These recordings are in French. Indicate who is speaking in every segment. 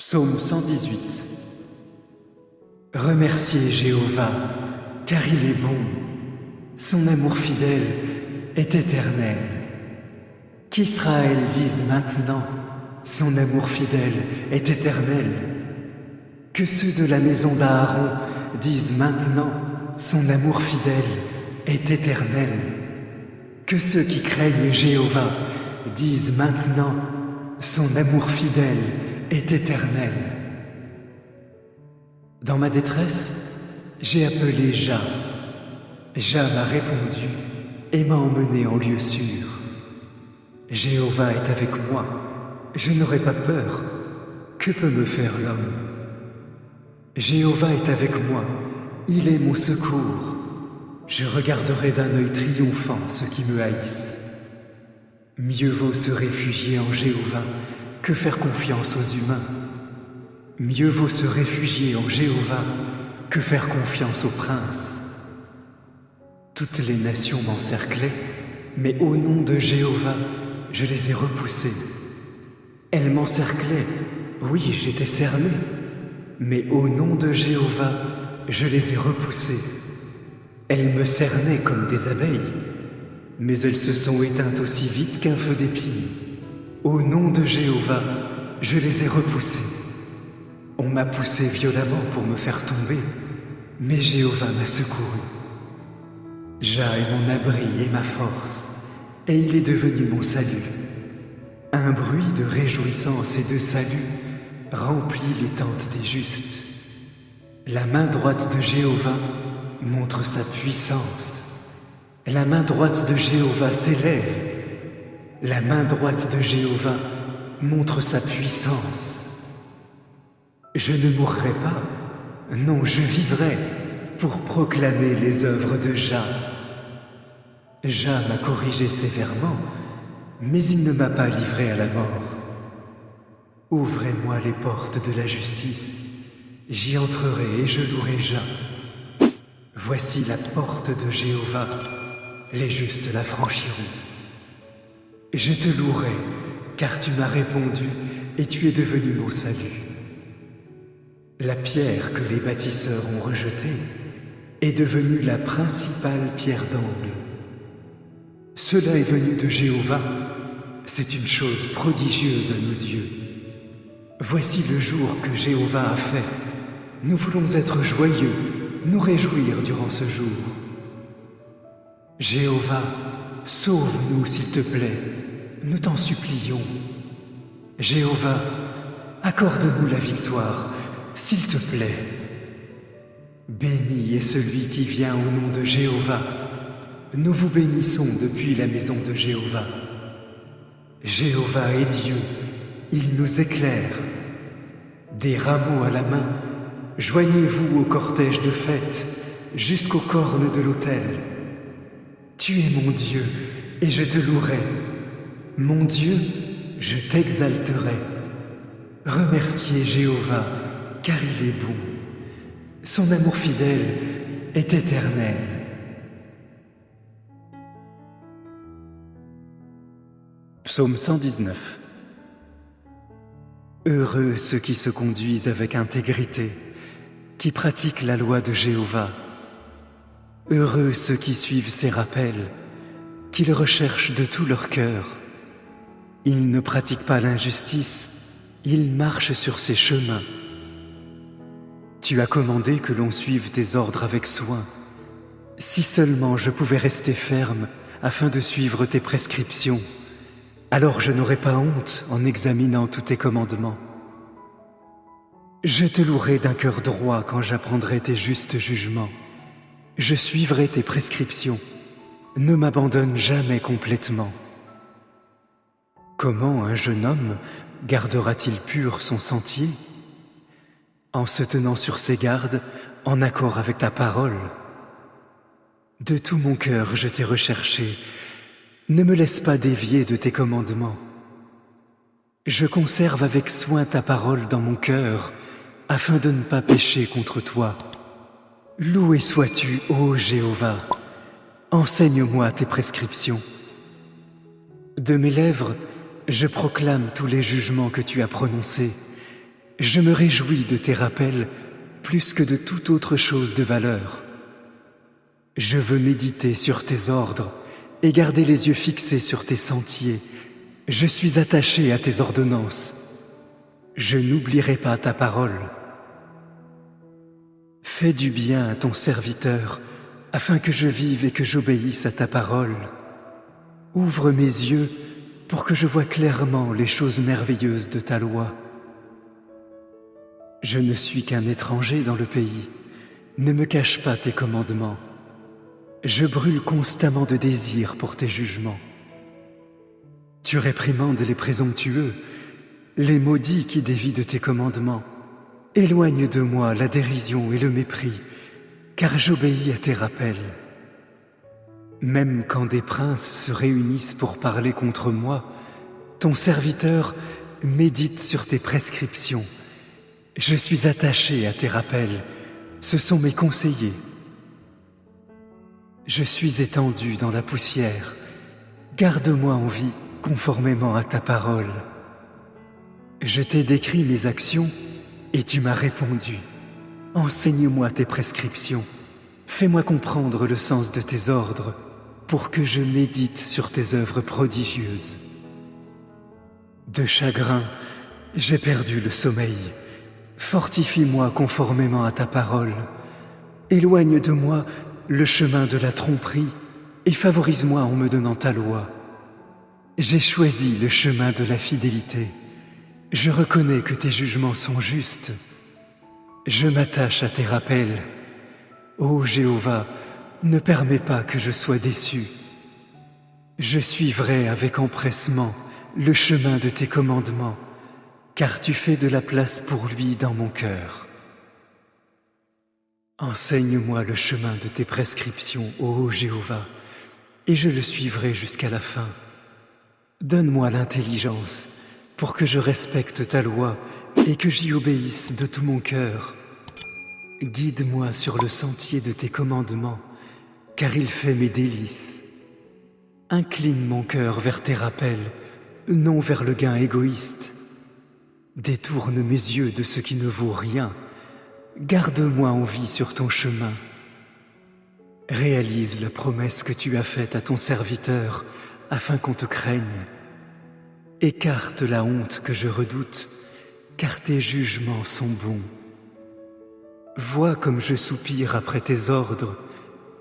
Speaker 1: Psaume 118. Remerciez Jéhovah, car il est bon. Son amour fidèle est éternel. Qu'Israël dise maintenant, son amour fidèle est éternel. Que ceux de la maison d'Aaron disent maintenant, son amour fidèle est éternel. Que ceux qui craignent Jéhovah disent maintenant, son amour fidèle est éternel. Dans ma détresse, j'ai appelé Jah. Jah m'a répondu et m'a emmené en lieu sûr. Jéhovah est avec moi, je n'aurai pas peur. Que peut me faire l'homme? Jéhovah est avec moi, il est mon secours. Je regarderai d'un œil triomphant ceux qui me haïssent. Mieux vaut se réfugier en Jéhovah que faire confiance aux humains. Mieux vaut se réfugier en Jéhovah que faire confiance aux princes. Toutes les nations m'encerclaient, mais au nom de Jéhovah, je les ai repoussées. Elles m'encerclaient, oui, j'étais cerné, mais au nom de Jéhovah, je les ai repoussées. Elles me cernaient comme des abeilles, mais elles se sont éteintes aussi vite qu'un feu d'épine. Au nom de Jéhovah, je les ai repoussées. On m'a poussé violemment pour me faire tomber, mais Jéhovah m'a secouru. Jah est mon abri et ma force, et il est devenu mon salut. Un bruit de réjouissance et de salut remplit les tentes des justes. La main droite de Jéhovah montre sa puissance. La main droite de Jéhovah s'élève. La main droite de Jéhovah montre sa puissance. Je ne mourrai pas, non, je vivrai pour proclamer les œuvres de Jah. Jah m'a corrigé sévèrement, mais il ne m'a pas livré à la mort. Ouvrez-moi les portes de la justice, j'y entrerai et je louerai Jah. Voici la porte de Jéhovah, les justes la franchiront. Je te louerai, car tu m'as répondu et tu es devenu mon salut. La pierre que les bâtisseurs ont rejetée est devenue la principale pierre d'angle. Cela est venu de Jéhovah, c'est une chose prodigieuse à nos yeux. Voici le jour que Jéhovah a fait. Nous voulons être joyeux, nous réjouir durant ce jour. Jéhovah, sauve-nous s'il te plaît, nous t'en supplions. Jéhovah, accorde-nous la victoire, s'il te plaît. Béni est celui qui vient au nom de Jéhovah. Nous vous bénissons depuis la maison de Jéhovah. Jéhovah est Dieu, il nous éclaire. Des rameaux à la main, joignez-vous au cortège de fête, jusqu'aux cornes de l'autel. Tu es mon Dieu, et je te louerai. Mon Dieu, je t'exalterai. Remerciez Jéhovah, car il est bon. Son amour fidèle est éternel. Psaume 119. Heureux ceux qui se conduisent avec intégrité, qui pratiquent la loi de Jéhovah. Heureux ceux qui suivent ses rappels, qui le recherchent de tout leur cœur. Ils ne pratiquent pas l'injustice, ils marchent sur ses chemins. Tu as commandé que l'on suive tes ordres avec soin. Si seulement je pouvais rester ferme afin de suivre tes prescriptions, alors je n'aurais pas honte en examinant tous tes commandements. Je te louerai d'un cœur droit quand j'apprendrai tes justes jugements. Je suivrai tes prescriptions. Ne m'abandonne jamais complètement. Comment un jeune homme gardera-t-il pur son sentier? En se tenant sur ses gardes, en accord avec ta parole. De tout mon cœur je t'ai recherché. Ne me laisse pas dévier de tes commandements. Je conserve avec soin ta parole dans mon cœur, afin de ne pas pécher contre toi. Loué sois-tu, ô Jéhovah. Enseigne-moi tes prescriptions. De mes lèvres, je proclame tous les jugements que tu as prononcés. Je me réjouis de tes rappels plus que de toute autre chose de valeur. Je veux méditer sur tes ordres et garder les yeux fixés sur tes sentiers. Je suis attaché à tes ordonnances. Je n'oublierai pas ta parole. Fais du bien à ton serviteur, afin que je vive et que j'obéisse à ta parole. Ouvre mes yeux pour que je voie clairement les choses merveilleuses de ta loi. Je ne suis qu'un étranger dans le pays. Ne me cache pas tes commandements. Je brûle constamment de désir pour tes jugements. Tu réprimandes les présomptueux, les maudits qui dévient de tes commandements. Éloigne de moi la dérision et le mépris, car j'obéis à tes rappels. Même quand des princes se réunissent pour parler contre moi, ton serviteur médite sur tes prescriptions. Je suis attaché à tes rappels, ce sont mes conseillers. Je suis étendu dans la poussière, garde-moi en vie conformément à ta parole. Je t'ai décrit mes actions et tu m'as répondu. Enseigne-moi tes prescriptions, fais-moi comprendre le sens de tes ordres pour que je médite sur tes œuvres prodigieuses. De chagrin, j'ai perdu le sommeil. Fortifie-moi conformément à ta parole. Éloigne de moi le chemin de la tromperie et favorise-moi en me donnant ta loi. J'ai choisi le chemin de la fidélité. Je reconnais que tes jugements sont justes. Je m'attache à tes rappels. Ô Jéhovah, ne permets pas que je sois déçu. Je suivrai avec empressement le chemin de tes commandements, car tu fais de la place pour lui dans mon cœur. Enseigne-moi le chemin de tes prescriptions, ô Jéhovah, et je le suivrai jusqu'à la fin. Donne-moi l'intelligence pour que je respecte ta loi et que j'y obéisse de tout mon cœur. Guide-moi sur le sentier de tes commandements, car il fait mes délices. Incline mon cœur vers tes rappels, non vers le gain égoïste. Détourne mes yeux de ce qui ne vaut rien. Garde-moi en vie sur ton chemin. Réalise la promesse que tu as faite à ton serviteur, afin qu'on te craigne. Écarte la honte que je redoute, car tes jugements sont bons. Vois comme je soupire après tes ordres.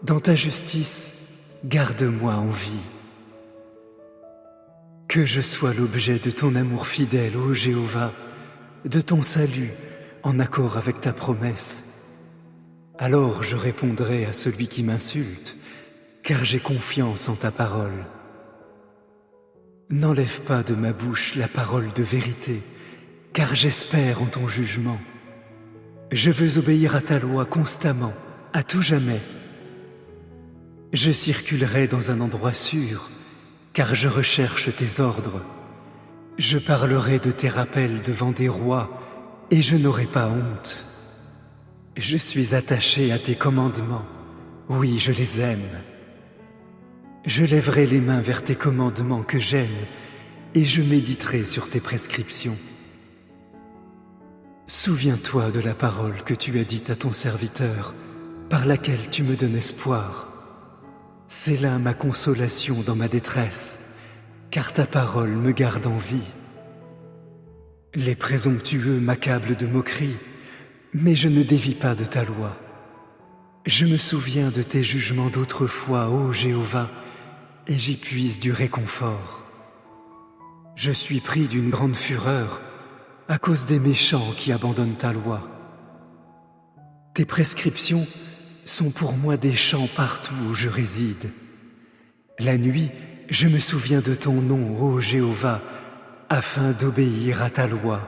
Speaker 1: Dans ta justice, garde-moi en vie. Que je sois l'objet de ton amour fidèle, ô Jéhovah, de ton salut, en accord avec ta promesse. Alors je répondrai à celui qui m'insulte, car j'ai confiance en ta parole. N'enlève pas de ma bouche la parole de vérité, car j'espère en ton jugement. Je veux obéir à ta loi constamment, à tout jamais. Je circulerai dans un endroit sûr, car je recherche tes ordres. Je parlerai de tes rappels devant des rois, et je n'aurai pas honte. Je suis attaché à tes commandements, oui, je les aime. Je lèverai les mains vers tes commandements que j'aime, et je méditerai sur tes prescriptions. Souviens-toi de la parole que tu as dite à ton serviteur, par laquelle tu me donnes espoir. C'est là ma consolation dans ma détresse, car ta parole me garde en vie. Les présomptueux m'accablent de moqueries, mais je ne dévie pas de ta loi. Je me souviens de tes jugements d'autrefois, ô Jéhovah, et j'y puise du réconfort. Je suis pris d'une grande fureur à cause des méchants qui abandonnent ta loi. Tes prescriptions sont pour moi des chants partout où je réside. La nuit, je me souviens de ton nom, ô Jéhovah, afin d'obéir à ta loi.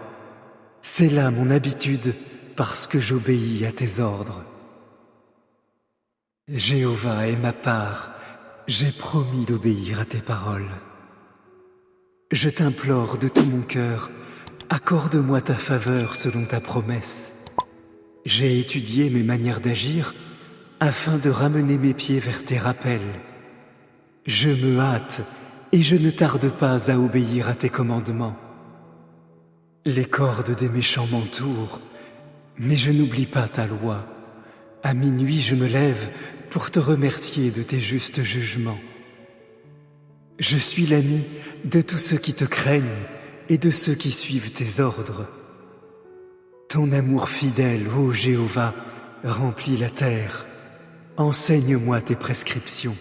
Speaker 1: C'est là mon habitude parce que j'obéis à tes ordres. Jéhovah est ma part, j'ai promis d'obéir à tes paroles. Je t'implore de tout mon cœur, accorde-moi ta faveur selon ta promesse. J'ai étudié mes manières d'agir afin de ramener mes pieds vers tes rappels. Je me hâte et je ne tarde pas à obéir à tes commandements. Les cordes des méchants m'entourent, mais je n'oublie pas ta loi. À minuit, je me lève pour te remercier de tes justes jugements. Je suis l'ami de tous ceux qui te craignent et de ceux qui suivent tes ordres. Ton amour fidèle, ô Jéhovah, remplit la terre. Enseigne-moi tes prescriptions.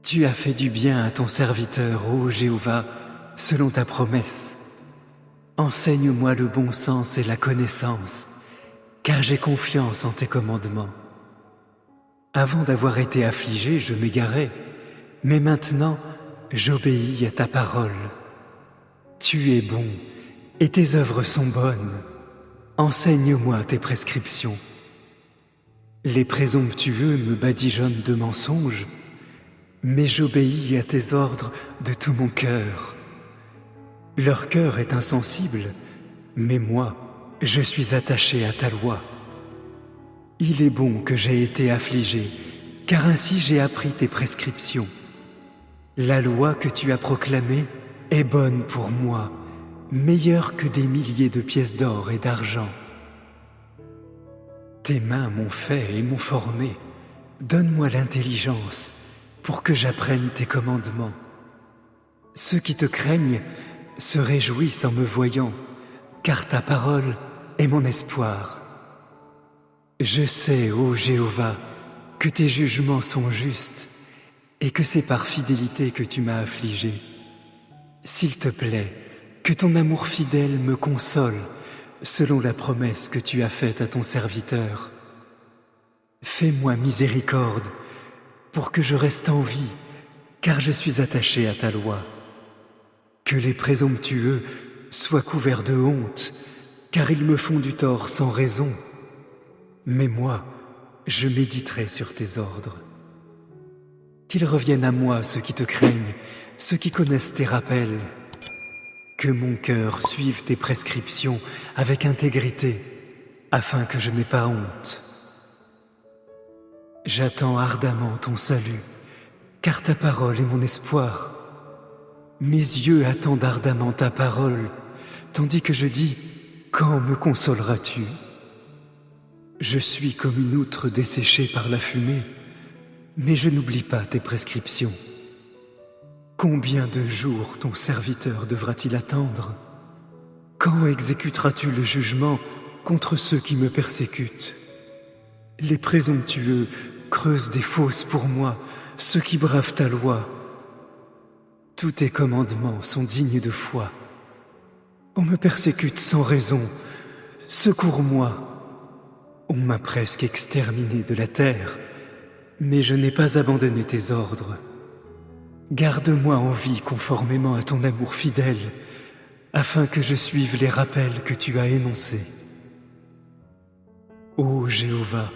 Speaker 1: Tu as fait du bien à ton serviteur, ô Jéhovah, selon ta promesse. Enseigne-moi le bon sens et la connaissance, car j'ai confiance en tes commandements. Avant d'avoir été affligé, je m'égarais, mais maintenant, j'obéis à ta parole. Tu es bon, et tes œuvres sont bonnes. Enseigne-moi tes prescriptions. Les présomptueux me badigeonnent de mensonges, mais j'obéis à tes ordres de tout mon cœur. Leur cœur est insensible, mais moi, je suis attaché à ta loi. Il est bon que j'aie été affligé, car ainsi j'ai appris tes prescriptions. La loi que tu as proclamée est bonne pour moi, meilleure que des milliers de pièces d'or et d'argent. Tes mains m'ont fait et m'ont formé. Donne-moi l'intelligence pour que j'apprenne tes commandements. Ceux qui te craignent se réjouissent en me voyant, car ta parole est mon espoir. Je sais, ô Jéhovah, que tes jugements sont justes et que c'est par fidélité que tu m'as affligé. S'il te plaît, que ton amour fidèle me console selon la promesse que tu as faite à ton serviteur. Fais-moi miséricorde pour que je reste en vie, car je suis attaché à ta loi. Que les présomptueux soient couverts de honte, car ils me font du tort sans raison. Mais moi, je méditerai sur tes ordres. Qu'ils reviennent à moi ceux qui te craignent, ceux qui connaissent tes rappels. Que mon cœur suive tes prescriptions avec intégrité, afin que je n'aie pas honte. J'attends ardemment ton salut, car ta parole est mon espoir. Mes yeux attendent ardemment ta parole, tandis que je dis, quand me consoleras-tu? Je suis comme une outre desséchée par la fumée, mais je n'oublie pas tes prescriptions. Combien de jours ton serviteur devra-t-il attendre? Quand exécuteras-tu le jugement contre ceux qui me persécutent? Les présomptueux creusent des fosses pour moi, ceux qui bravent ta loi. Tous tes commandements sont dignes de foi. On me persécute sans raison. Secours-moi. On m'a presque exterminé de la terre, mais je n'ai pas abandonné tes ordres. Garde-moi en vie conformément à ton amour fidèle, afin que je suive les rappels que tu as énoncés. Ô Jéhovah,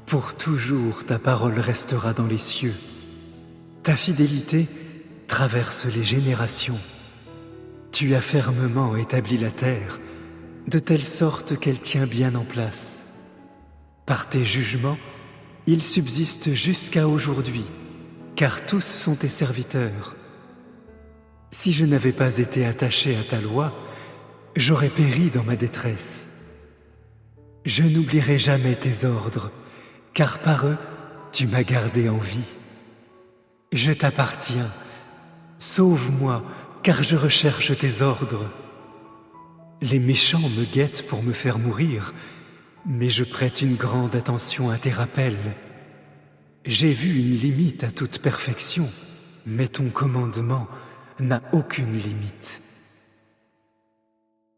Speaker 1: pour toujours ta parole restera dans les cieux. Ta fidélité traverse les générations. Tu as fermement établi la terre, de telle sorte qu'elle tient bien en place. Par tes jugements, ils subsistent jusqu'à aujourd'hui, car tous sont tes serviteurs. Si je n'avais pas été attaché à ta loi, j'aurais péri dans ma détresse. Je n'oublierai jamais tes ordres, car par eux, tu m'as gardé en vie. Je t'appartiens. Sauve-moi, car je recherche tes ordres. Les méchants me guettent pour me faire mourir, mais je prête une grande attention à tes rappels. J'ai vu une limite à toute perfection, mais ton commandement n'a aucune limite.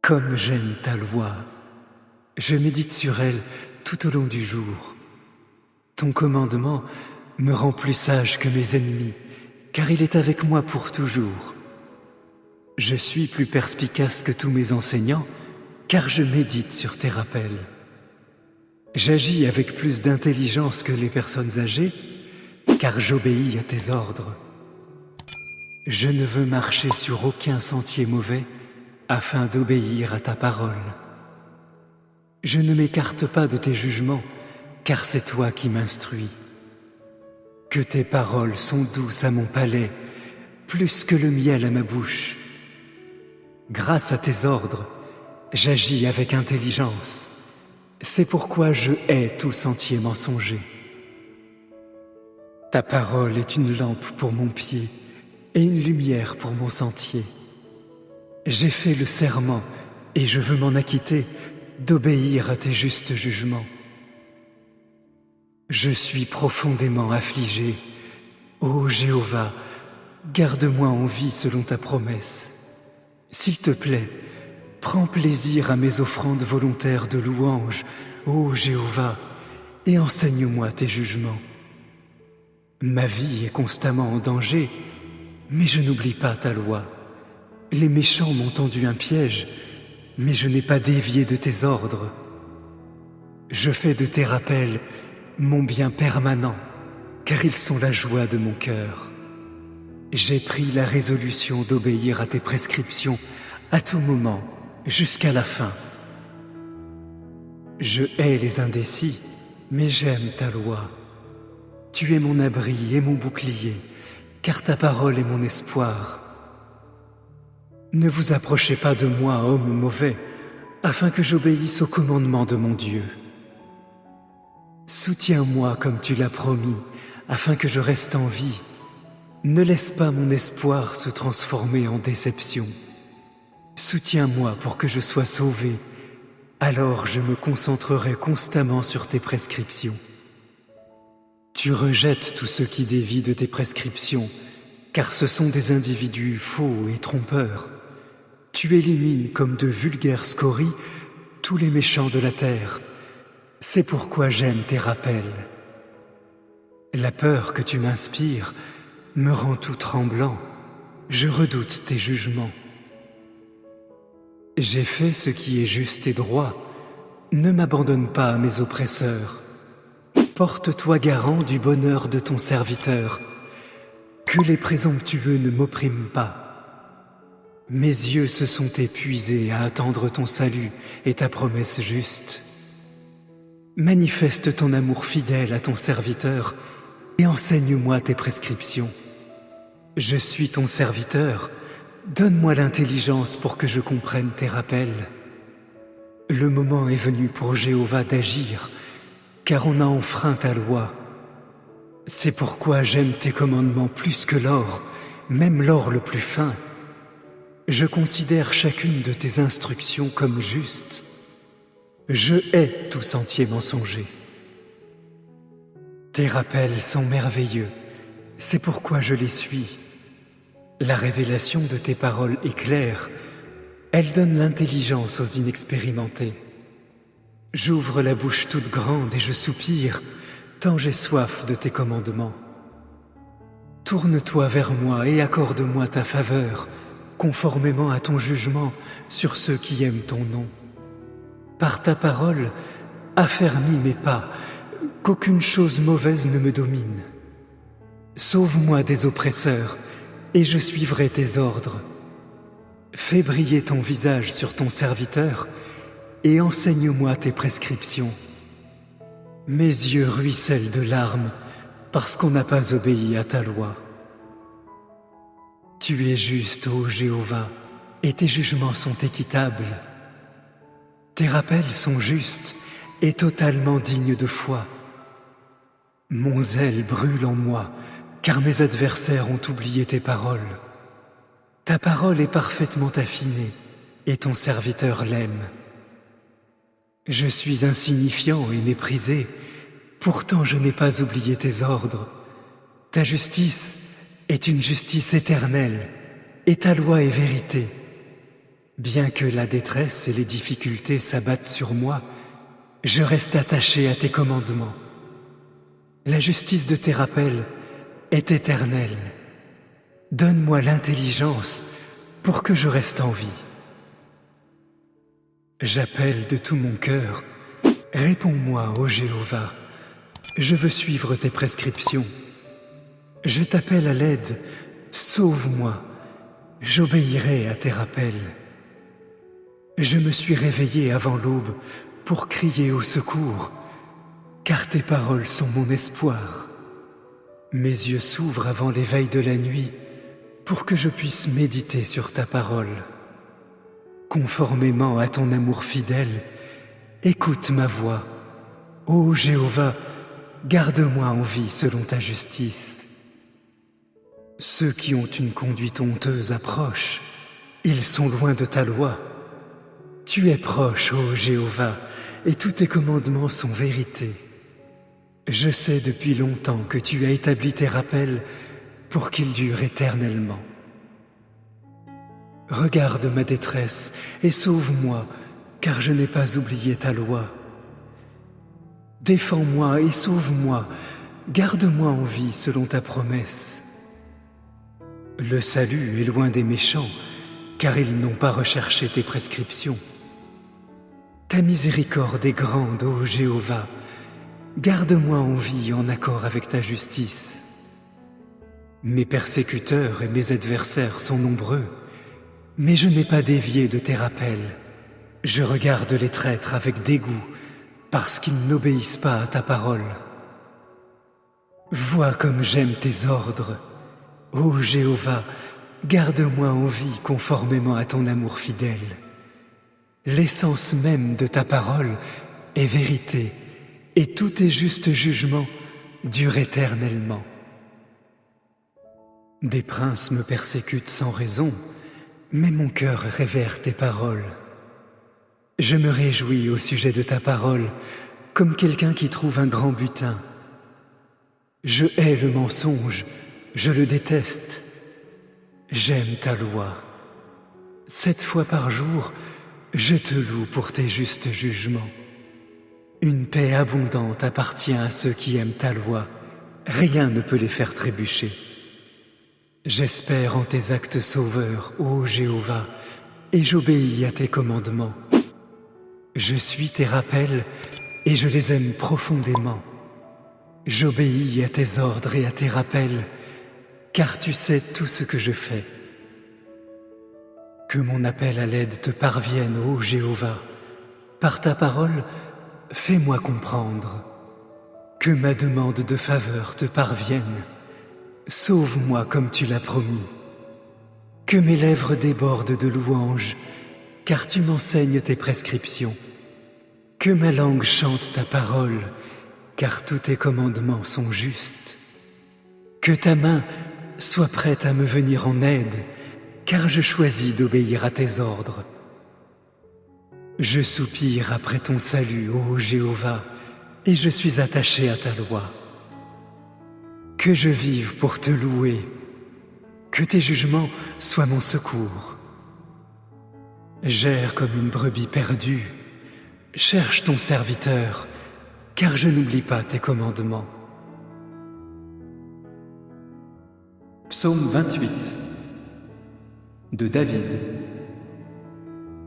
Speaker 1: Comme j'aime ta loi, je médite sur elle tout au long du jour. Ton commandement me rend plus sage que mes ennemis, car il est avec moi pour toujours. Je suis plus perspicace que tous mes enseignants, car je médite sur tes rappels. J'agis avec plus d'intelligence que les personnes âgées, car j'obéis à tes ordres. Je ne veux marcher sur aucun sentier mauvais, afin d'obéir à ta parole. Je ne m'écarte pas de tes jugements, car c'est toi qui m'instruis. Que tes paroles sont douces à mon palais, plus que le miel à ma bouche. Grâce à tes ordres, j'agis avec intelligence. C'est pourquoi je hais tout sentier mensonger. Ta parole est une lampe pour mon pied et une lumière pour mon sentier. J'ai fait le serment, et je veux m'en acquitter, d'obéir à tes justes jugements. Je suis profondément affligé. Ô Jéhovah, garde-moi en vie selon ta promesse. S'il te plaît, prends plaisir à mes offrandes volontaires de louange, ô Jéhovah, et enseigne-moi tes jugements. Ma vie est constamment en danger, mais je n'oublie pas ta loi. Les méchants m'ont tendu un piège, mais je n'ai pas dévié de tes ordres. Je fais de tes rappels mon bien permanent, car ils sont la joie de mon cœur. J'ai pris la résolution d'obéir à tes prescriptions à tout moment, jusqu'à la fin. Je hais les indécis, mais j'aime ta loi. Tu es mon abri et mon bouclier, car ta parole est mon espoir. Ne vous approchez pas de moi, homme mauvais, afin que j'obéisse au commandement de mon Dieu. Soutiens-moi comme tu l'as promis, afin que je reste en vie. Ne laisse pas mon espoir se transformer en déception. Soutiens-moi pour que je sois sauvé, alors je me concentrerai constamment sur tes prescriptions. Tu rejettes tous ceux qui dévient de tes prescriptions, car ce sont des individus faux et trompeurs. Tu élimines comme de vulgaires scories tous les méchants de la terre. C'est pourquoi j'aime tes rappels. La peur que tu m'inspires me rend tout tremblant. Je redoute tes jugements. J'ai fait ce qui est juste et droit. Ne m'abandonne pas à mes oppresseurs. Porte-toi garant du bonheur de ton serviteur. Que les présomptueux ne m'oppriment pas. Mes yeux se sont épuisés à attendre ton salut et ta promesse juste. Manifeste ton amour fidèle à ton serviteur et enseigne-moi tes prescriptions. Je suis ton serviteur, donne-moi l'intelligence pour que je comprenne tes rappels. Le moment est venu pour Jéhovah d'agir, car on a enfreint ta loi. C'est pourquoi j'aime tes commandements plus que l'or, même l'or le plus fin. Je considère chacune de tes instructions comme juste. Je hais tout sentier mensonger. Tes rappels sont merveilleux, c'est pourquoi je les suis. La révélation de tes paroles est claire, elle donne l'intelligence aux inexpérimentés. J'ouvre la bouche toute grande et je soupire, tant j'ai soif de tes commandements. Tourne-toi vers moi et accorde-moi ta faveur, conformément à ton jugement sur ceux qui aiment ton nom. Par ta parole, affermis mes pas, qu'aucune chose mauvaise ne me domine. Sauve-moi des oppresseurs, et je suivrai tes ordres. Fais briller ton visage sur ton serviteur, et enseigne-moi tes prescriptions. Mes yeux ruissellent de larmes, parce qu'on n'a pas obéi à ta loi. Tu es juste, ô Jéhovah, et tes jugements sont équitables. Tes rappels sont justes et totalement dignes de foi. Mon zèle brûle en moi, car mes adversaires ont oublié tes paroles. Ta parole est parfaitement affinée, et ton serviteur l'aime. Je suis insignifiant et méprisé, pourtant je n'ai pas oublié tes ordres. Ta justice est une justice éternelle, et ta loi est vérité. Bien que la détresse et les difficultés s'abattent sur moi, je reste attaché à tes commandements. La justice de tes rappels est éternelle. Donne-moi l'intelligence pour que je reste en vie. J'appelle de tout mon cœur. Réponds-moi, ô Jéhovah. Je veux suivre tes prescriptions. Je t'appelle à l'aide. Sauve-moi. J'obéirai à tes rappels. Je me suis réveillé avant l'aube pour crier au secours, car tes paroles sont mon espoir. Mes yeux s'ouvrent avant l'éveil de la nuit pour que je puisse méditer sur ta parole. conformément à ton amour fidèle, écoute ma voix. Ô Jéhovah, garde-moi en vie selon ta justice. Ceux qui ont une conduite honteuse approchent, ils sont loin de ta loi. Tu es proche, ô Jéhovah, et tous tes commandements sont vérité. Je sais depuis longtemps que tu as établi tes rappels pour qu'ils durent éternellement. Regarde ma détresse et sauve-moi, car je n'ai pas oublié ta loi. Défends-moi et sauve-moi, garde-moi en vie selon ta promesse. Le salut est loin des méchants, car ils n'ont pas recherché tes prescriptions. Ta miséricorde est grande, ô Jéhovah, garde-moi en vie en accord avec ta justice. Mes persécuteurs et mes adversaires sont nombreux, mais je n'ai pas dévié de tes rappels. Je regarde les traîtres avec dégoût, parce qu'ils n'obéissent pas à ta parole. Vois comme j'aime tes ordres. Ô Jéhovah, garde-moi en vie conformément à ton amour fidèle. L'essence même de ta parole est vérité, et tous tes justes jugements durent éternellement. Des princes me persécutent sans raison, mais mon cœur révère tes paroles. Je me réjouis au sujet de ta parole, comme quelqu'un qui trouve un grand butin. Je hais le mensonge, je le déteste. J'aime ta loi. 7 fois par jour, je te loue pour tes justes jugements. Une paix abondante appartient à ceux qui aiment ta loi. Rien ne peut les faire trébucher. J'espère en tes actes sauveurs, ô Jéhovah, et j'obéis à tes commandements. Je suis tes rappels et je les aime profondément. J'obéis à tes ordres et à tes rappels, car tu sais tout ce que je fais. Que mon appel à l'aide te parvienne, ô Jéhovah. Par ta parole, fais-moi comprendre. Que ma demande de faveur te parvienne. Sauve-moi comme tu l'as promis. Que mes lèvres débordent de louanges, car tu m'enseignes tes prescriptions. Que ma langue chante ta parole, car tous tes commandements sont justes. Que ta main soit prête à me venir en aide, car je choisis d'obéir à tes ordres. Je soupire après ton salut, ô Jéhovah, et je suis attaché à ta loi. Que je vive pour te louer, que tes jugements soient mon secours. J'erre comme une brebis perdue, cherche ton serviteur, car je n'oublie pas tes commandements. Psaume 28 de David.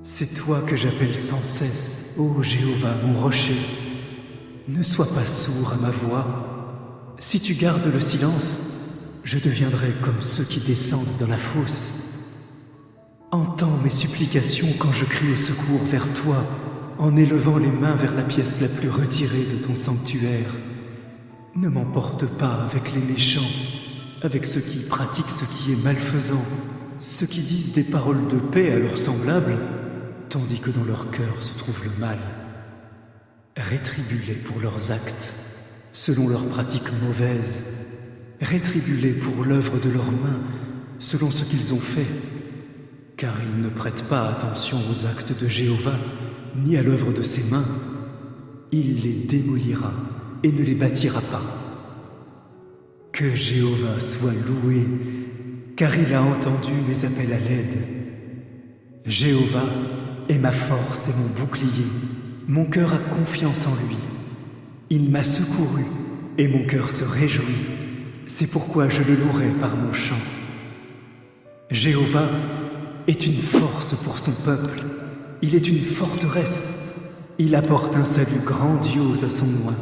Speaker 1: C'est toi que j'appelle sans cesse, ô Jéhovah, mon rocher. Ne sois pas sourd à ma voix. Si tu gardes le silence, je deviendrai comme ceux qui descendent dans la fosse. Entends mes supplications quand je crie au secours vers toi, en élevant les mains vers la pièce la plus retirée de ton sanctuaire. Ne m'emporte pas avec les méchants, avec ceux qui pratiquent ce qui est malfaisant, ceux qui disent des paroles de paix à leurs semblables, tandis que dans leur cœur se trouve le mal. Rétribue-les pour leurs actes, selon leurs pratiques mauvaises. Rétribue-les pour l'œuvre de leurs mains, selon ce qu'ils ont fait. Car ils ne prêtent pas attention aux actes de Jéhovah, ni à l'œuvre de ses mains. Il les démolira et ne les bâtira pas. Que Jéhovah soit loué, car il a entendu mes appels à l'aide. Jéhovah est ma force et mon bouclier. Mon cœur a confiance en lui. Il m'a secouru et mon cœur se réjouit. C'est pourquoi je le louerai par mon chant. Jéhovah est une force pour son peuple. Il est une forteresse. Il apporte un salut grandiose à son loin.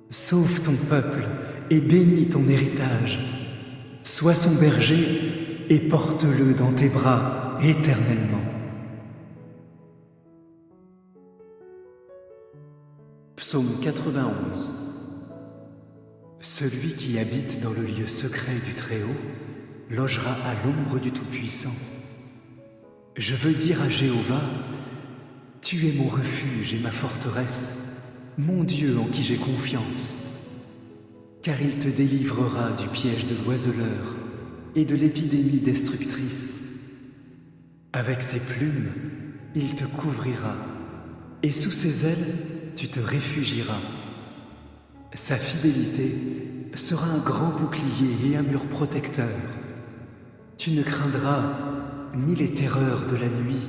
Speaker 1: Sauve ton peuple et bénis ton héritage. Sois son berger et porte-le dans tes bras éternellement. Psaume 91. Celui qui habite dans le lieu secret du Très-Haut logera à l'ombre du Tout-Puissant. Je veux dire à Jéhovah, tu es mon refuge et ma forteresse, mon Dieu en qui j'ai confiance. Car il te délivrera du piège de l'oiseleur et de l'épidémie destructrice. Avec ses plumes, il te couvrira, et sous ses ailes, tu te réfugieras. Sa fidélité sera un grand bouclier et un mur protecteur. Tu ne craindras ni les terreurs de la nuit,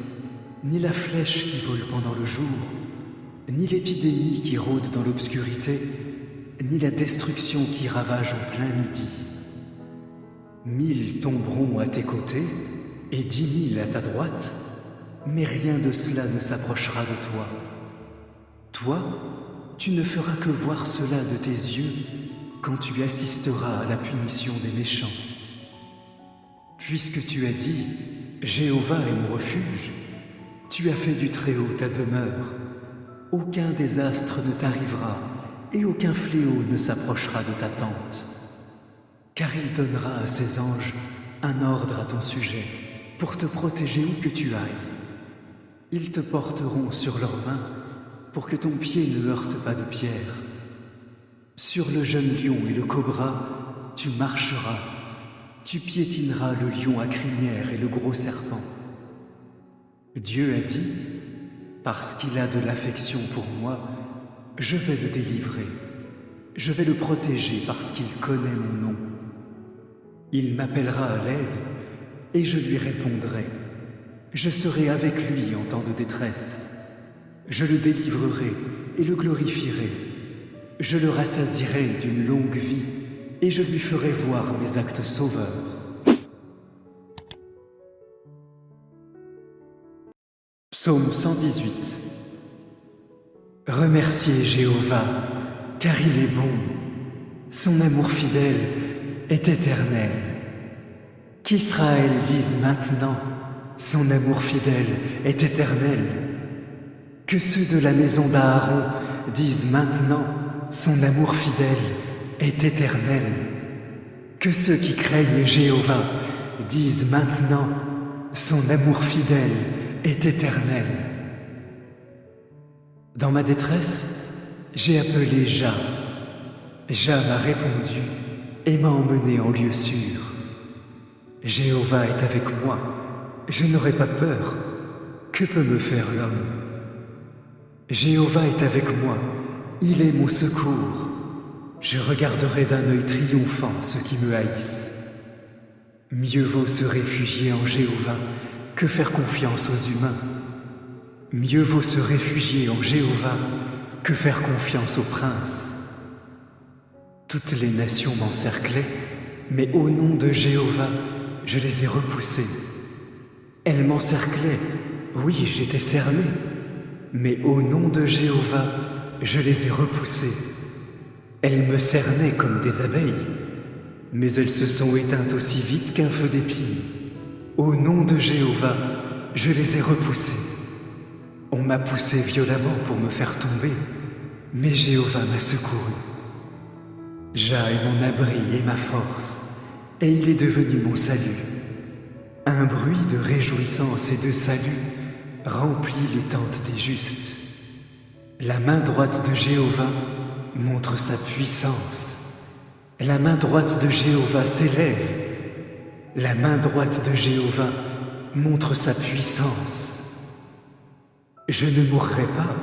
Speaker 1: ni la flèche qui vole pendant le jour, ni l'épidémie qui rôde dans l'obscurité, ni la destruction qui ravage en plein midi. 1000 tomberont à tes côtés et 10 000 à ta droite, mais rien de cela ne s'approchera de toi. Toi, tu ne feras que voir cela de tes yeux quand tu assisteras à la punition des méchants. Puisque tu as dit « Jéhovah est mon refuge », tu as fait du Très-Haut ta demeure. Aucun désastre ne t'arrivera et aucun fléau ne s'approchera de ta tente. Car il donnera à ses anges un ordre à ton sujet pour te protéger où que tu ailles. Ils te porteront sur leurs mains pour que ton pied ne heurte pas de pierre. Sur le jeune lion et le cobra, tu marcheras. Tu piétineras le lion à crinière et le gros serpent. Dieu a dit, parce qu'il a de l'affection pour moi, je vais le délivrer. Je vais le protéger parce qu'il connaît mon nom. Il m'appellera à l'aide et je lui répondrai. Je serai avec lui en temps de détresse. Je le délivrerai et le glorifierai. Je le rassasierai d'une longue vie et je lui ferai voir mes actes sauveurs. Psaume 118. Remerciez Jéhovah, car il est bon. Son amour fidèle est éternel. Qu'Israël dise maintenant, son amour fidèle est éternel. Que ceux de la maison d'Aaron disent maintenant, son amour fidèle est éternel. Que ceux qui craignent Jéhovah disent maintenant, son amour fidèle est éternel. Dans ma détresse, j'ai appelé Jah. Jah m'a répondu et m'a emmené en lieu sûr. Jéhovah est avec moi, je n'aurai pas peur. Que peut me faire l'homme? Jéhovah est avec moi, il est mon secours. Je regarderai d'un œil triomphant ceux qui me haïssent. Mieux vaut se réfugier en Jéhovah que faire confiance aux humains. Mieux vaut se réfugier en Jéhovah que faire confiance aux princes. Toutes les nations m'encerclaient, mais au nom de Jéhovah, je les ai repoussées. Elles m'encerclaient, oui, j'étais cerné, mais au nom de Jéhovah, je les ai repoussées. Elles me cernaient comme des abeilles, mais elles se sont éteintes aussi vite qu'un feu d'épine. Au nom de Jéhovah, je les ai repoussées. On m'a poussé violemment pour me faire tomber, mais Jéhovah m'a secouru. Jah est mon abri et ma force, et il est devenu mon salut. Un bruit de réjouissance et de salut remplit les tentes des justes. La main droite de Jéhovah montre sa puissance. La main droite de Jéhovah s'élève. La main droite de Jéhovah montre sa puissance. Je ne mourrai pas,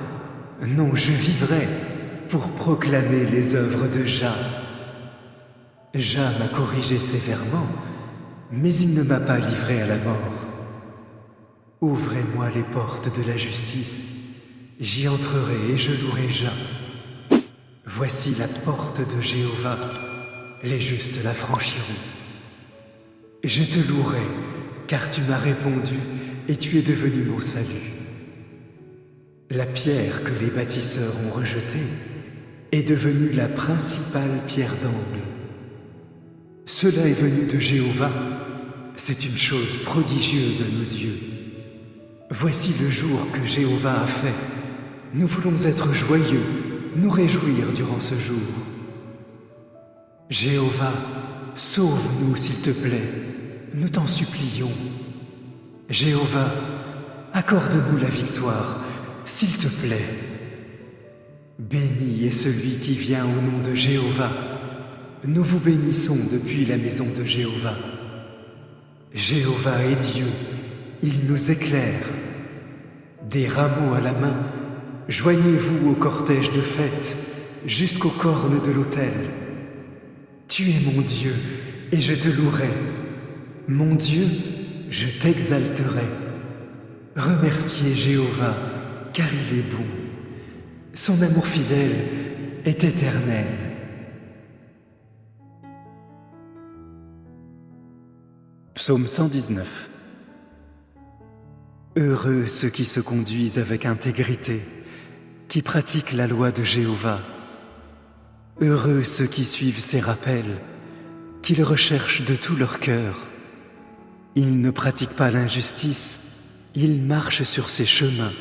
Speaker 1: non, je vivrai pour proclamer les œuvres de Jah. Jah m'a corrigé sévèrement, mais il ne m'a pas livré à la mort. Ouvrez-moi les portes de la justice, j'y entrerai et je louerai Jah. Voici la porte de Jéhovah, les justes la franchiront. Je te louerai, car tu m'as répondu et tu es devenu mon salut. La pierre que les bâtisseurs ont rejetée est devenue la principale pierre d'angle. Cela est venu de Jéhovah, c'est une chose prodigieuse à nos yeux. Voici le jour que Jéhovah a fait. Nous voulons être joyeux, nous réjouir durant ce jour. Jéhovah, sauve-nous s'il te plaît, nous t'en supplions. Jéhovah, accorde-nous la victoire, s'il te plaît. Béni est celui qui vient au nom de Jéhovah. Nous vous bénissons depuis la maison de Jéhovah. Jéhovah est Dieu, il nous éclaire. Des rameaux à la main, joignez-vous au cortège de fête, jusqu'aux cornes de l'autel. Tu es mon Dieu, et je te louerai. Mon Dieu, je t'exalterai. Remerciez Jéhovah, car il est bon. Son amour fidèle est éternel. Psaume 119. Heureux ceux qui se conduisent avec intégrité, qui pratiquent la loi de Jéhovah. Heureux ceux qui suivent ses rappels, qui le recherchent de tout leur cœur. Ils ne pratiquent pas l'injustice, ils marchent sur ses chemins.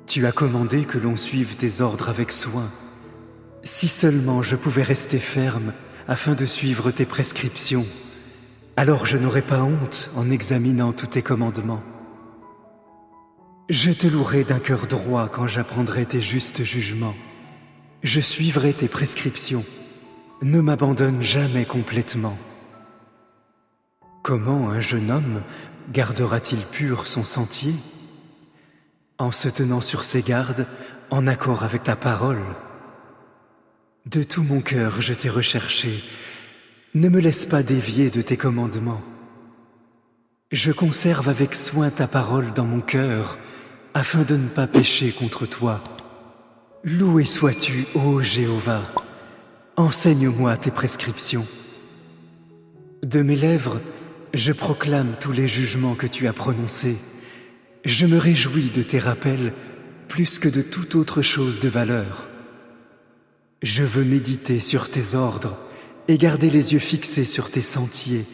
Speaker 1: Tu as commandé que l'on suive tes ordres avec soin. Si seulement je pouvais rester ferme afin de suivre tes prescriptions, alors je n'aurais pas honte en examinant tous tes commandements. Je te louerai d'un cœur droit quand j'apprendrai tes justes jugements. Je suivrai tes prescriptions. Ne m'abandonne jamais complètement. Comment un jeune homme gardera-t-il pur son sentier? En se tenant sur ses gardes, en accord avec ta parole. De tout mon cœur je t'ai recherché. Ne me laisse pas dévier de tes commandements. Je conserve avec soin ta parole dans mon cœur, afin de ne pas pécher contre toi. Loué sois-tu, ô Jéhovah. Enseigne-moi tes prescriptions. De mes lèvres, je proclame tous les jugements que tu as prononcés. Je me réjouis de tes rappels plus que de toute autre chose de valeur. Je veux méditer sur tes ordres et garder les yeux fixés sur tes sentiers.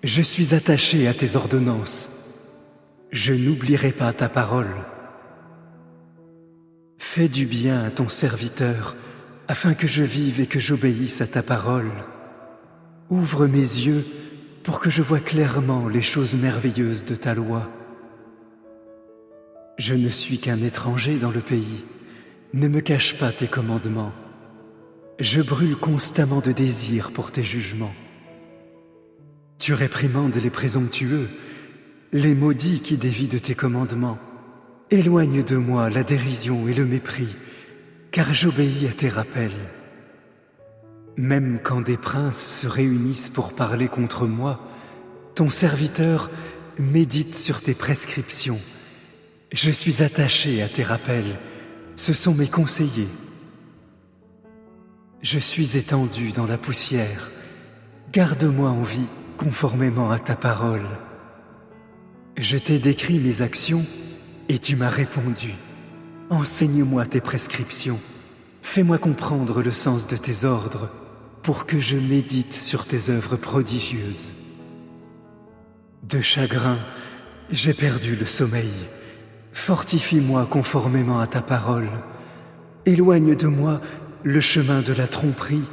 Speaker 1: Je suis attaché à tes ordonnances. Je n'oublierai pas ta parole. Fais du bien à ton serviteur, afin que je vive et que j'obéisse à ta parole. Ouvre mes yeux pour que je voie clairement les choses merveilleuses de ta loi. Je ne suis qu'un étranger dans le pays. Ne me cache pas tes commandements. Je brûle constamment de désir pour tes jugements. Tu réprimandes les présomptueux, les maudits qui dévient de tes commandements. Éloigne de moi la dérision et le mépris, car j'obéis à tes rappels. Même quand des princes se réunissent pour parler contre moi, ton serviteur médite sur tes prescriptions. Je suis attaché à tes rappels, ce sont mes conseillers. Je suis étendu dans la poussière, garde-moi en vie conformément à ta parole. Je t'ai décrit mes actions et tu m'as répondu. Enseigne-moi tes prescriptions, fais-moi comprendre le sens de tes ordres pour que je médite sur tes œuvres prodigieuses. De chagrin, j'ai perdu le sommeil. Fortifie-moi conformément à ta parole. Éloigne de moi le chemin de la tromperie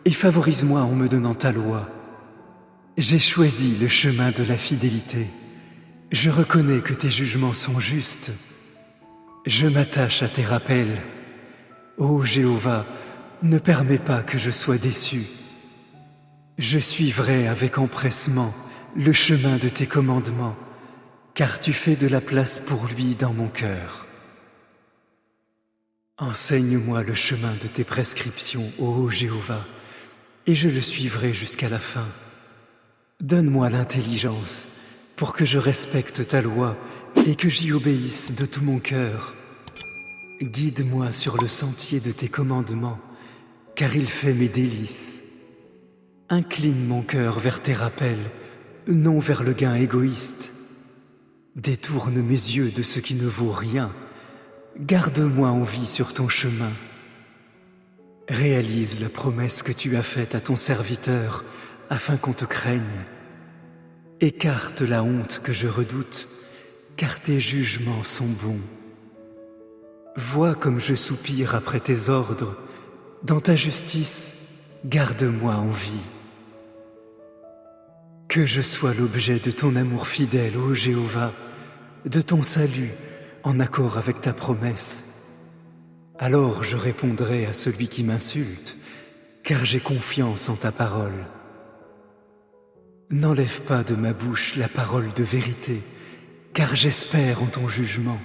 Speaker 1: et favorise-moi en me donnant ta loi. J'ai choisi le chemin de la fidélité. Je reconnais que tes jugements sont justes. Je m'attache à tes rappels. Ô Jéhovah, ne permets pas que je sois déçu. Je suivrai avec empressement le chemin de tes commandements, car tu fais de la place pour lui dans mon cœur. Enseigne-moi le chemin de tes prescriptions, ô Jéhovah, et je le suivrai jusqu'à la fin. Donne-moi l'intelligence pour que je respecte ta loi et que j'y obéisse de tout mon cœur. Guide-moi sur le sentier de tes commandements, car il fait mes délices. Incline mon cœur vers tes rappels, non vers le gain égoïste. Détourne mes yeux de ce qui ne vaut rien. Garde-moi en vie sur ton chemin. Réalise la promesse que tu as faite à ton serviteur, afin qu'on te craigne. Écarte la honte que je redoute, car tes jugements sont bons. Vois comme je soupire après tes ordres. Dans ta justice, garde-moi en vie. Que je sois l'objet de ton amour fidèle, ô Jéhovah, de ton salut, en accord avec ta promesse. Alors je répondrai à celui qui m'insulte, car j'ai confiance en ta parole. N'enlève pas de ma bouche la parole de vérité, car j'espère en ton jugement.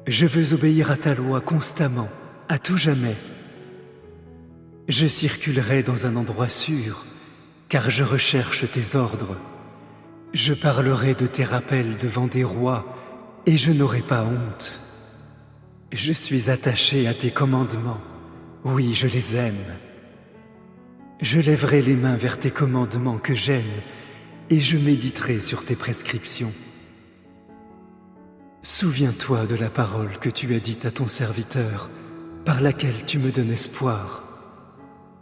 Speaker 1: Je veux obéir à ta loi constamment, à tout jamais. Je circulerai dans un endroit sûr, car je recherche tes ordres. Je parlerai de tes rappels devant des rois, et je n'aurai pas honte. Je suis attaché à tes commandements, oui, je les aime. Je lèverai les mains vers tes commandements que j'aime, et je méditerai sur tes prescriptions. Souviens-toi de la parole que tu as dite à ton serviteur, par laquelle tu me donnes espoir.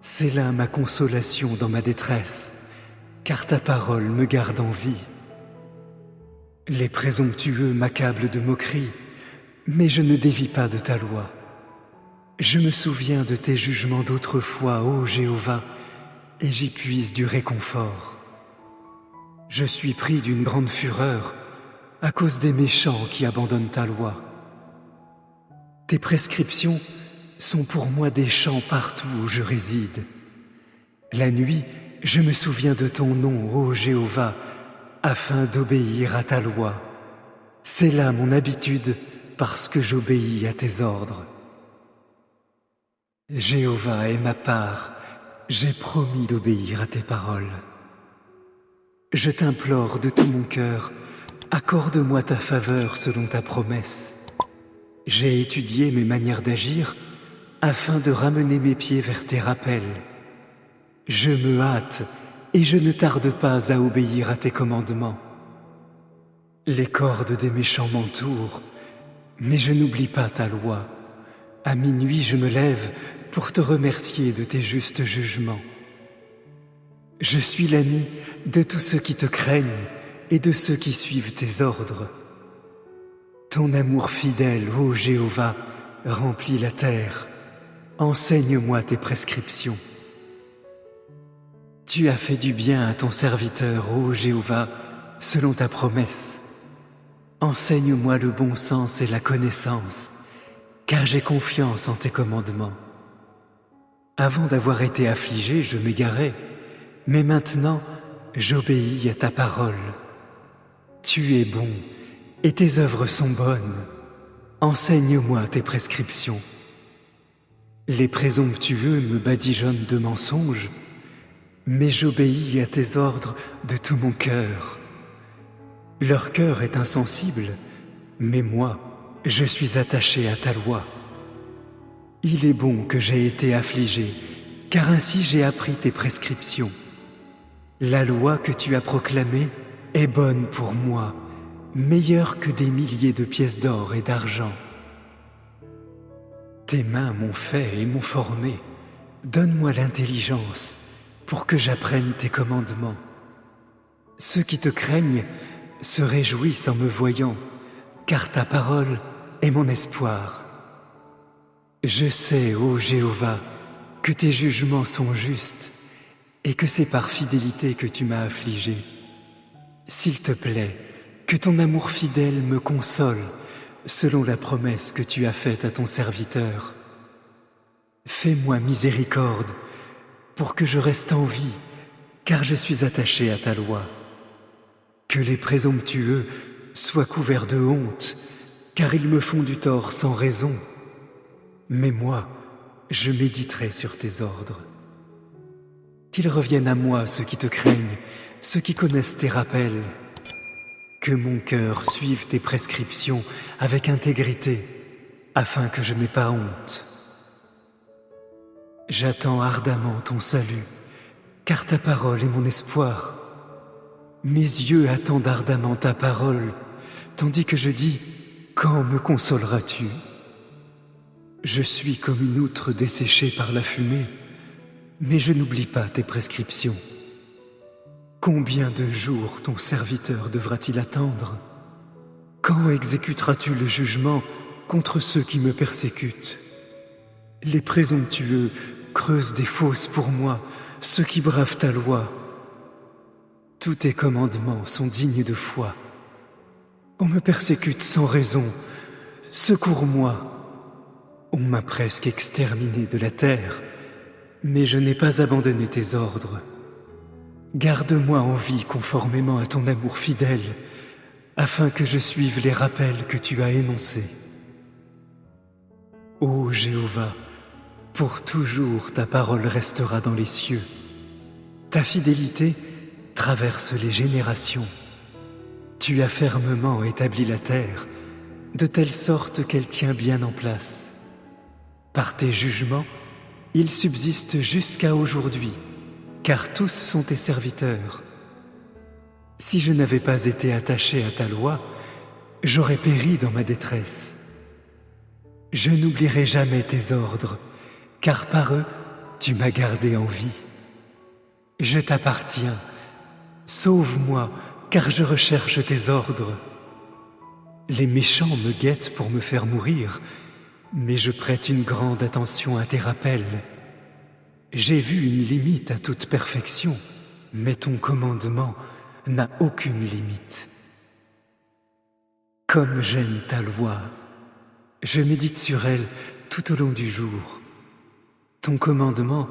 Speaker 1: C'est là ma consolation dans ma détresse, car ta parole me garde en vie. Les présomptueux m'accablent de moqueries, mais je ne dévie pas de ta loi. Je me souviens de tes jugements d'autrefois, ô Jéhovah, et j'y puise du réconfort. Je suis pris d'une grande fureur à cause des méchants qui abandonnent ta loi. Tes prescriptions sont pour moi des chants partout où je réside. La nuit, je me souviens de ton nom, ô Jéhovah, afin d'obéir à ta loi. C'est là mon habitude, parce que j'obéis à tes ordres. Jéhovah est ma part, j'ai promis d'obéir à tes paroles. Je t'implore de tout mon cœur, accorde-moi ta faveur selon ta promesse. J'ai étudié mes manières d'agir afin de ramener mes pieds vers tes rappels. Je me hâte et je ne tarde pas à obéir à tes commandements. Les cordes des méchants m'entourent, mais je n'oublie pas ta loi. À minuit, je me lève pour te remercier de tes justes jugements. Je suis l'ami de tous ceux qui te craignent et de ceux qui suivent tes ordres. Ton amour fidèle, ô Jéhovah, remplit la terre. Enseigne-moi tes prescriptions. Tu as fait du bien à ton serviteur, ô Jéhovah, selon ta promesse. Enseigne-moi le bon sens et la connaissance, car j'ai confiance en tes commandements. Avant d'avoir été affligé, je m'égarais, mais maintenant, j'obéis à ta parole. Tu es bon, et tes œuvres sont bonnes. Enseigne-moi tes prescriptions. Les présomptueux me badigeonnent de mensonges, mais j'obéis à tes ordres de tout mon cœur. Leur cœur est insensible, mais moi, je suis attaché à ta loi. Il est bon que j'aie été affligé, car ainsi j'ai appris tes prescriptions. La loi que tu as proclamée est bonne pour moi, meilleure que des milliers de pièces d'or et d'argent. Tes mains m'ont fait et m'ont formé. Donne-moi l'intelligence pour que j'apprenne tes commandements. Ceux qui te craignent se réjouissent en me voyant, car ta parole est mon espoir. Je sais, ô Jéhovah, que tes jugements sont justes et que c'est par fidélité que tu m'as affligé. S'il te plaît, que ton amour fidèle me console selon la promesse que tu as faite à ton serviteur. Fais-moi miséricorde pour que je reste en vie, car je suis attaché à ta loi. Que les présomptueux soient couverts de honte, car ils me font du tort sans raison. Mais moi, je méditerai sur tes ordres. Qu'ils reviennent à moi ceux qui te craignent, ceux qui connaissent tes rappels. Que mon cœur suive tes prescriptions avec intégrité, afin que je n'aie pas honte. J'attends ardemment ton salut, car ta parole est mon espoir. Mes yeux attendent ardemment ta parole, tandis que je dis « Quand me consoleras-tu » Je suis comme une outre desséchée par la fumée, mais je n'oublie pas tes prescriptions. Combien de jours ton serviteur devra-t-il attendre? Quand exécuteras-tu le jugement contre ceux qui me persécutent? Les présomptueux creusent des fosses pour moi, ceux qui bravent ta loi. Tous tes commandements sont dignes de foi. On me persécute sans raison. Secours-moi. On m'a presque exterminé de la terre, mais je n'ai pas abandonné tes ordres. Garde-moi en vie conformément à ton amour fidèle, afin que je suive les rappels que tu as énoncés. Ô Jéhovah, pour toujours ta parole restera dans les cieux. Ta fidélité traverse les générations. Tu as fermement établi la terre, de telle sorte qu'elle tient bien en place. Par tes jugements, ils subsistent jusqu'à aujourd'hui, car tous sont tes serviteurs. Si je n'avais pas été attaché à ta loi, j'aurais péri dans ma détresse. Je n'oublierai jamais tes ordres, car par eux, tu m'as gardé en vie. Je t'appartiens. Sauve-moi, car je recherche tes ordres. Les méchants me guettent pour me faire mourir, mais je prête une grande attention à tes rappels. J'ai vu une limite à toute perfection, mais ton commandement n'a aucune limite. Comme j'aime ta loi, je médite sur elle tout au long du jour. Ton commandement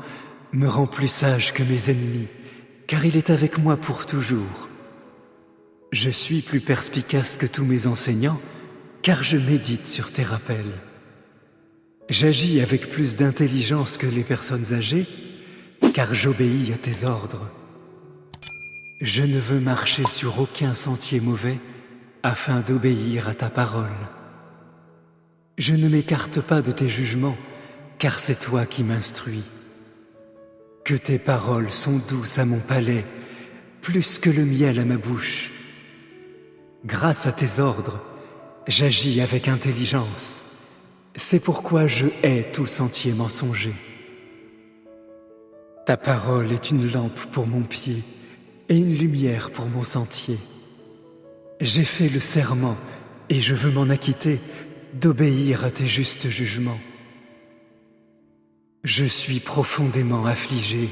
Speaker 1: me rend plus sage que mes ennemis, car il est avec moi pour toujours. Je suis plus perspicace que tous mes enseignants, car je médite sur tes rappels. J'agis avec plus d'intelligence que les personnes âgées, car j'obéis à tes ordres. Je ne veux marcher sur aucun sentier mauvais, afin d'obéir à ta parole. Je ne m'écarte pas de tes jugements, car c'est toi qui m'instruis. Que tes paroles sont douces à mon palais, plus que le miel à ma bouche. Grâce à tes ordres, j'agis avec intelligence. C'est pourquoi je hais tout sentier mensonger. Ta parole est une lampe pour mon pied et une lumière pour mon sentier. J'ai fait le serment, et je veux m'en acquitter, d'obéir à tes justes jugements. Je suis profondément affligé.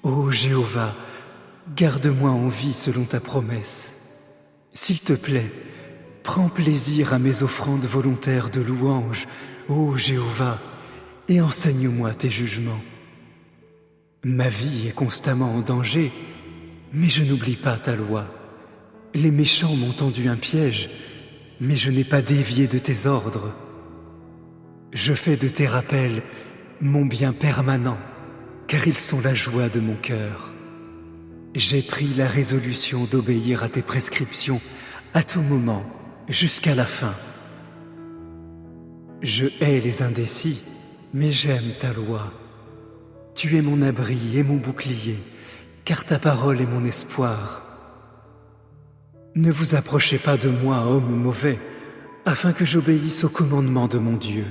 Speaker 1: Ô Jéhovah, garde-moi en vie selon ta promesse. S'il te plaît, prends plaisir à mes offrandes volontaires de louange, ô Jéhovah, et enseigne-moi tes jugements. Ma vie est constamment en danger, mais je n'oublie pas ta loi. Les méchants m'ont tendu un piège, mais je n'ai pas dévié de tes ordres. Je fais de tes rappels mon bien permanent, car ils sont la joie de mon cœur. J'ai pris la résolution d'obéir à tes prescriptions à tout moment, jusqu'à la fin. Je hais les indécis, mais j'aime ta loi. Tu es mon abri et mon bouclier, car ta parole est mon espoir. Ne vous approchez pas de moi, homme mauvais, afin que j'obéisse au commandement de mon Dieu.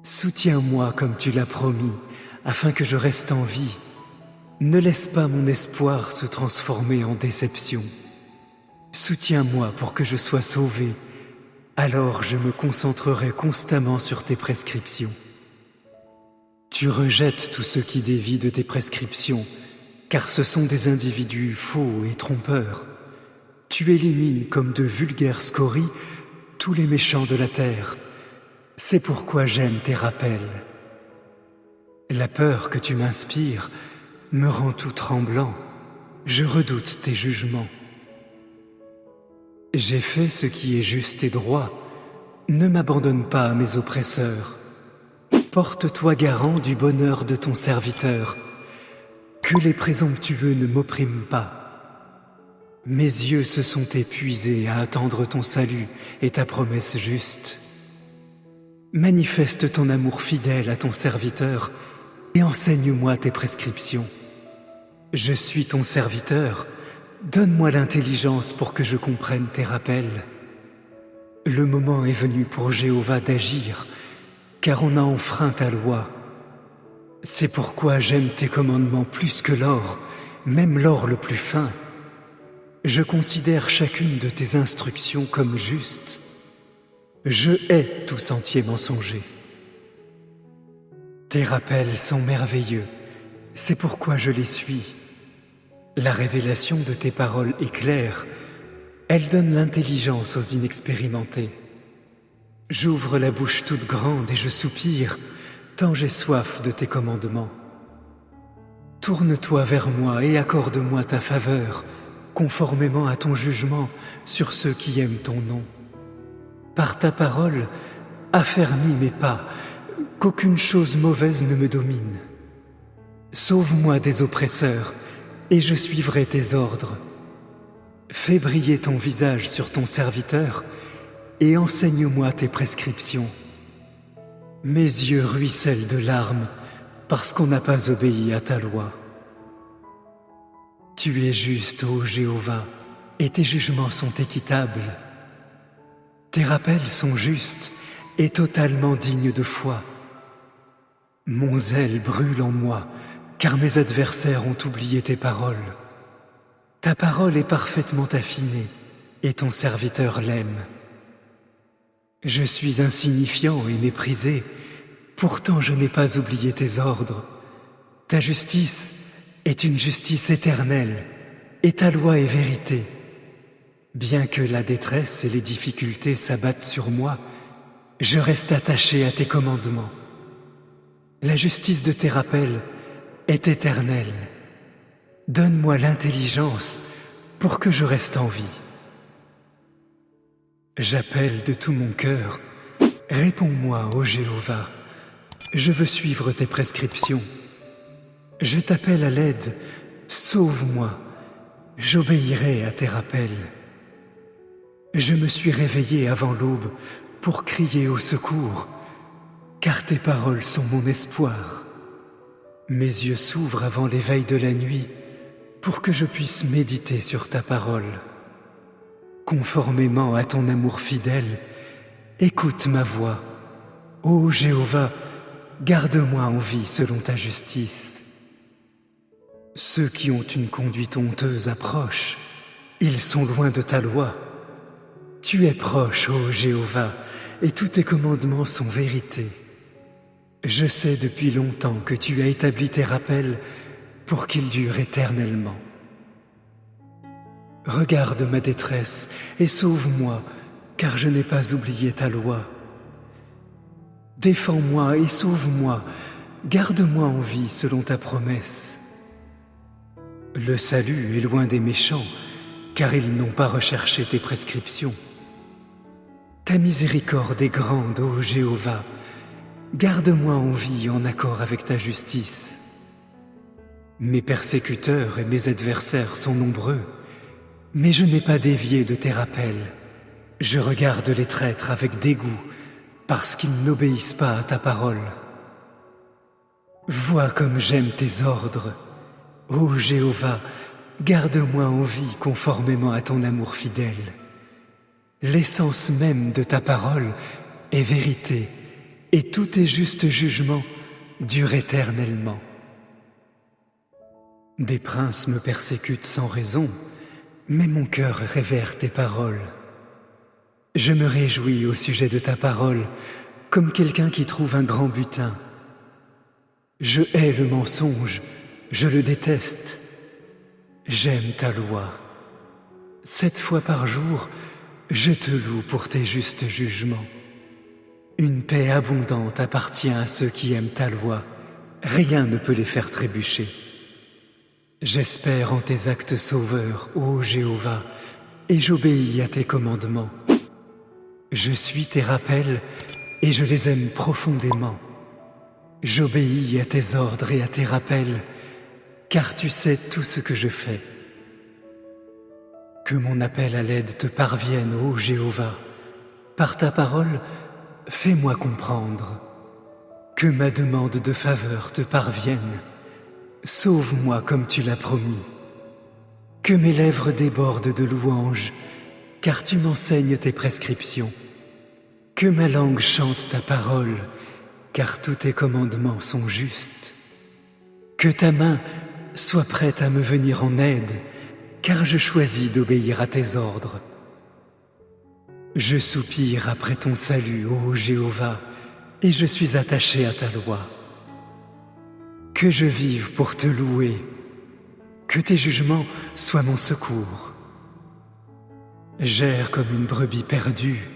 Speaker 1: Soutiens-moi comme tu l'as promis, afin que je reste en vie. Ne laisse pas mon espoir se transformer en déception. Soutiens-moi pour que je sois sauvé, alors je me concentrerai constamment sur tes prescriptions. Tu rejettes tous ceux qui dévient de tes prescriptions, car ce sont des individus faux et trompeurs. Tu élimines comme de vulgaires scories tous les méchants de la terre. C'est pourquoi j'aime tes rappels. La peur que tu m'inspires me rend tout tremblant. Je redoute tes jugements. J'ai fait ce qui est juste et droit. Ne m'abandonne pas à mes oppresseurs. Porte-toi garant du bonheur de ton serviteur. Que les présomptueux ne m'oppriment pas. Mes yeux se sont épuisés à attendre ton salut et ta promesse juste. Manifeste ton amour fidèle à ton serviteur et enseigne-moi tes prescriptions. Je suis ton serviteur, donne-moi l'intelligence pour que je comprenne tes rappels. Le moment est venu pour Jéhovah d'agir, car on a enfreint ta loi. C'est pourquoi j'aime tes commandements plus que l'or, même l'or le plus fin. Je considère chacune de tes instructions comme juste. Je hais tout sentier mensonger. Tes rappels sont merveilleux, c'est pourquoi je les suis. La révélation de tes paroles est claire, elle donne l'intelligence aux inexpérimentés. J'ouvre la bouche toute grande et je soupire, tant j'ai soif de tes commandements. Tourne-toi vers moi et accorde-moi ta faveur, conformément à ton jugement sur ceux qui aiment ton nom. Par ta parole, affermis mes pas, qu'aucune chose mauvaise ne me domine. Sauve-moi des oppresseurs, et je suivrai tes ordres. Fais briller ton visage sur ton serviteur, et enseigne-moi tes prescriptions. Mes yeux ruissellent de larmes, parce qu'on n'a pas obéi à ta loi. Tu es juste, ô Jéhovah, et tes jugements sont équitables. Tes rappels sont justes et totalement dignes de foi. Mon zèle brûle en moi, car mes adversaires ont oublié tes paroles. Ta parole est parfaitement affinée, et ton serviteur l'aime. Je suis insignifiant et méprisé, pourtant je n'ai pas oublié tes ordres. Ta justice est une justice éternelle, et ta loi est vérité. Bien que la détresse et les difficultés s'abattent sur moi, je reste attaché à tes commandements. La justice de tes rappels est éternelle. Donne-moi l'intelligence pour que je reste en vie. J'appelle de tout mon cœur, réponds-moi, ô Jéhovah. Je veux suivre tes prescriptions. Je t'appelle à l'aide, sauve-moi. J'obéirai à tes rappels. Je me suis réveillé avant l'aube pour crier au secours, car tes paroles sont mon espoir. Mes yeux s'ouvrent avant l'éveil de la nuit pour que je puisse méditer sur ta parole. Conformément à ton amour fidèle, écoute ma voix. Ô Jéhovah, garde-moi en vie selon ta justice. Ceux qui ont une conduite honteuse approchent, ils sont loin de ta loi. Tu es proche, ô Jéhovah, et tous tes commandements sont vérité. Je sais depuis longtemps que tu as établi tes rappels pour qu'ils durent éternellement. Regarde ma détresse et sauve-moi, car je n'ai pas oublié ta loi. Défends-moi et sauve-moi, garde-moi en vie selon ta promesse. Le salut est loin des méchants, car ils n'ont pas recherché tes prescriptions. Ta miséricorde est grande, ô Jéhovah, garde-moi en vie en accord avec ta justice. Mes persécuteurs et mes adversaires sont nombreux, mais je n'ai pas dévié de tes rappels. Je regarde les traîtres avec dégoût, parce qu'ils n'obéissent pas à ta parole. Vois comme j'aime tes ordres. Ô Jéhovah, garde-moi en vie conformément à ton amour fidèle. L'essence même de ta parole est vérité, et tous tes justes jugements durent éternellement. Des princes me persécutent sans raison, mais mon cœur révère tes paroles. Je me réjouis au sujet de ta parole, comme quelqu'un qui trouve un grand butin. Je hais le mensonge, je le déteste. J'aime ta loi. 7 fois par jour, je te loue pour tes justes jugements. Une paix abondante appartient à ceux qui aiment ta loi. Rien ne peut les faire trébucher. J'espère en tes actes sauveurs, ô Jéhovah, et j'obéis à tes commandements. Je suis tes rappels et je les aime profondément. J'obéis à tes ordres et à tes rappels, car tu sais tout ce que je fais. Que mon appel à l'aide te parvienne, ô Jéhovah. Par ta parole, fais-moi comprendre. Que ma demande de faveur te parvienne. Sauve-moi comme tu l'as promis. Que mes lèvres débordent de louanges, car tu m'enseignes tes prescriptions. Que ma langue chante ta parole, car tous tes commandements sont justes. Que ta main soit prête à me venir en aide, car je choisis d'obéir à tes ordres. Je soupire après ton salut, ô Jéhovah, et je suis attaché à ta loi. Que je vive pour te louer. Que tes jugements soient mon secours. J'erre comme une brebis perdue.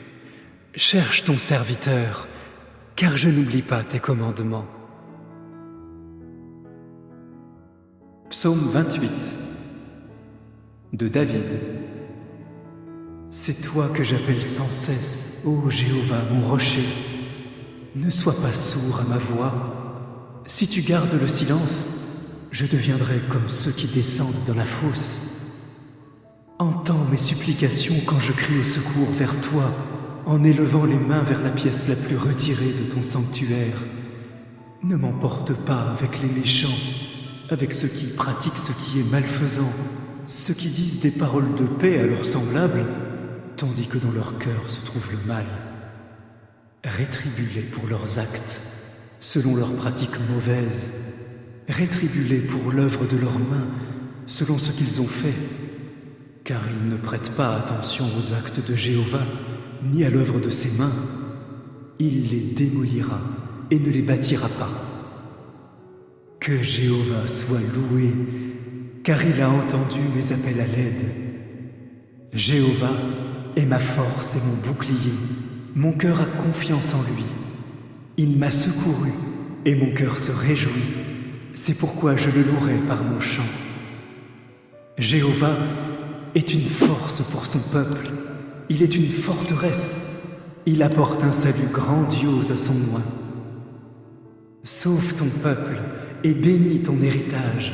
Speaker 1: Cherche ton serviteur, car je n'oublie pas tes commandements. Psaume 28 de David. C'est toi que j'appelle sans cesse, ô Jéhovah, mon rocher. Ne sois pas sourd à ma voix. Si tu gardes le silence, je deviendrai comme ceux qui descendent dans la fosse. Entends mes supplications quand je crie au secours vers toi, en élevant les mains vers la pièce la plus retirée de ton sanctuaire. Ne m'emporte pas avec les méchants, avec ceux qui pratiquent ce qui est malfaisant, ceux qui disent des paroles de paix à leurs semblables, tandis que dans leur cœur se trouve le mal. Rétribue-les pour leurs actes, selon leurs pratiques mauvaises. Rétribue-les pour l'œuvre de leurs mains, selon ce qu'ils ont fait. Car ils ne prêtent pas attention aux actes de Jéhovah, ni à l'œuvre de ses mains. Il les démolira et ne les bâtira pas. Que Jéhovah soit loué, car il a entendu mes appels à l'aide. Jéhovah est ma force et mon bouclier. Mon cœur a confiance en lui. Il m'a secouru et mon cœur se réjouit. C'est pourquoi je le louerai par mon chant. Jéhovah est une force pour son peuple. Il est une forteresse. Il apporte un salut grandiose à son oint. Sauve ton peuple et bénis ton héritage.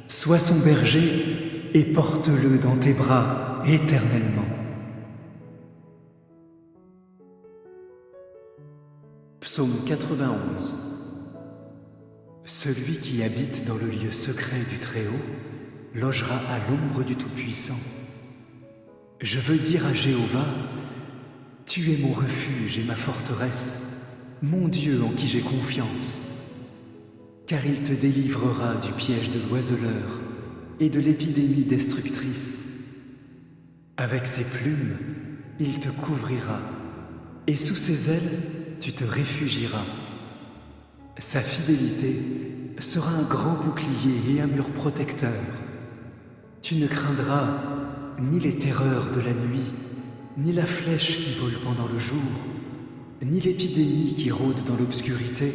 Speaker 1: Sois son berger et porte-le dans tes bras éternellement. Psaume 91. Celui qui habite dans le lieu secret du Très-Haut logera à l'ombre du Tout-Puissant. Je veux dire à Jéhovah, tu es mon refuge et ma forteresse, mon Dieu en qui j'ai confiance. Car il te délivrera du piège de l'oiseleur et de l'épidémie destructrice. Avec ses plumes, il te couvrira, et sous ses ailes, tu te réfugieras. Sa fidélité sera un grand bouclier et un mur protecteur. Tu ne craindras ni les terreurs de la nuit, ni la flèche qui vole pendant le jour, ni l'épidémie qui rôde dans l'obscurité,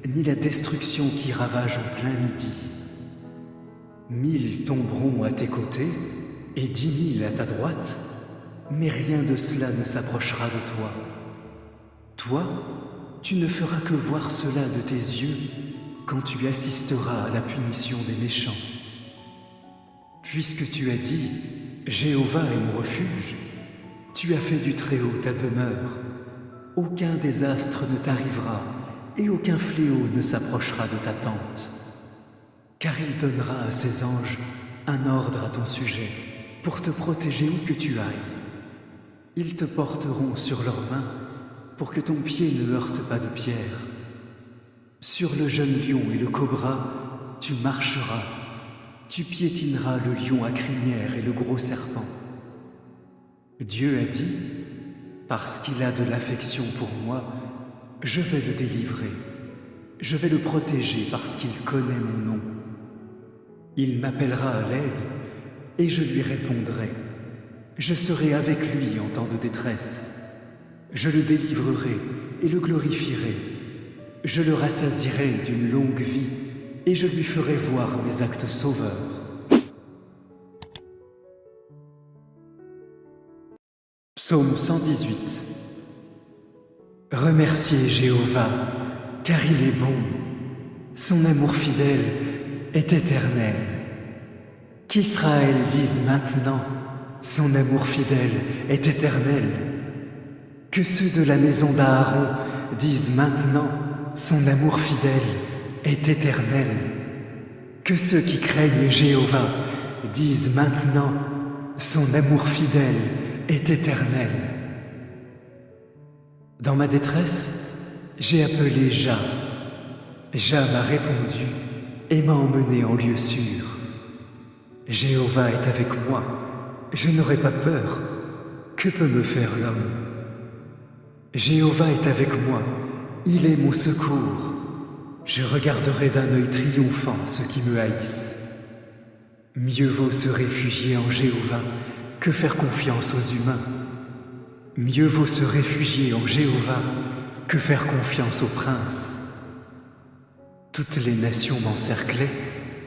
Speaker 1: ni la destruction qui ravage en plein midi. 1000 tomberont à tes côtés et 10 000 à ta droite, mais rien de cela ne s'approchera de toi. Toi, tu ne feras que voir cela de tes yeux quand tu assisteras à la punition des méchants. Puisque tu as dit « Jéhovah est mon refuge », tu as fait du Très-Haut ta demeure. Aucun désastre ne t'arrivera et aucun fléau ne s'approchera de ta tente. Car il donnera à ses anges un ordre à ton sujet pour te protéger où que tu ailles. Ils te porteront sur leurs mains pour que ton pied ne heurte pas de pierre. Sur le jeune lion et le cobra, tu marcheras. Tu piétineras le lion à crinière et le gros serpent. Dieu a dit, parce qu'il a de l'affection pour moi, je vais le délivrer. Je vais le protéger parce qu'il connaît mon nom. Il m'appellera à l'aide et je lui répondrai. Je serai avec lui en temps de détresse. Je le délivrerai et le glorifierai. Je le rassasierai d'une longue vie et je lui ferai voir mes actes sauveurs. Psaume 118. Remerciez Jéhovah, car il est bon. Son amour fidèle est éternel. Qu'Israël dise maintenant, son amour fidèle est éternel. Que ceux de la maison d'Aaron disent maintenant, son amour fidèle est éternel. Que ceux qui craignent Jéhovah disent maintenant, son amour fidèle est éternel. Dans ma détresse, j'ai appelé Jah. Jah m'a répondu et m'a emmené en lieu sûr. Jéhovah est avec moi, je n'aurai pas peur. Que peut me faire l'homme? Jéhovah est avec moi, il est mon secours. Je regarderai d'un œil triomphant ceux qui me haïssent. Mieux vaut se réfugier en Jéhovah que faire confiance aux humains. Mieux vaut se réfugier en Jéhovah que faire confiance aux princes. Toutes les nations m'encerclaient,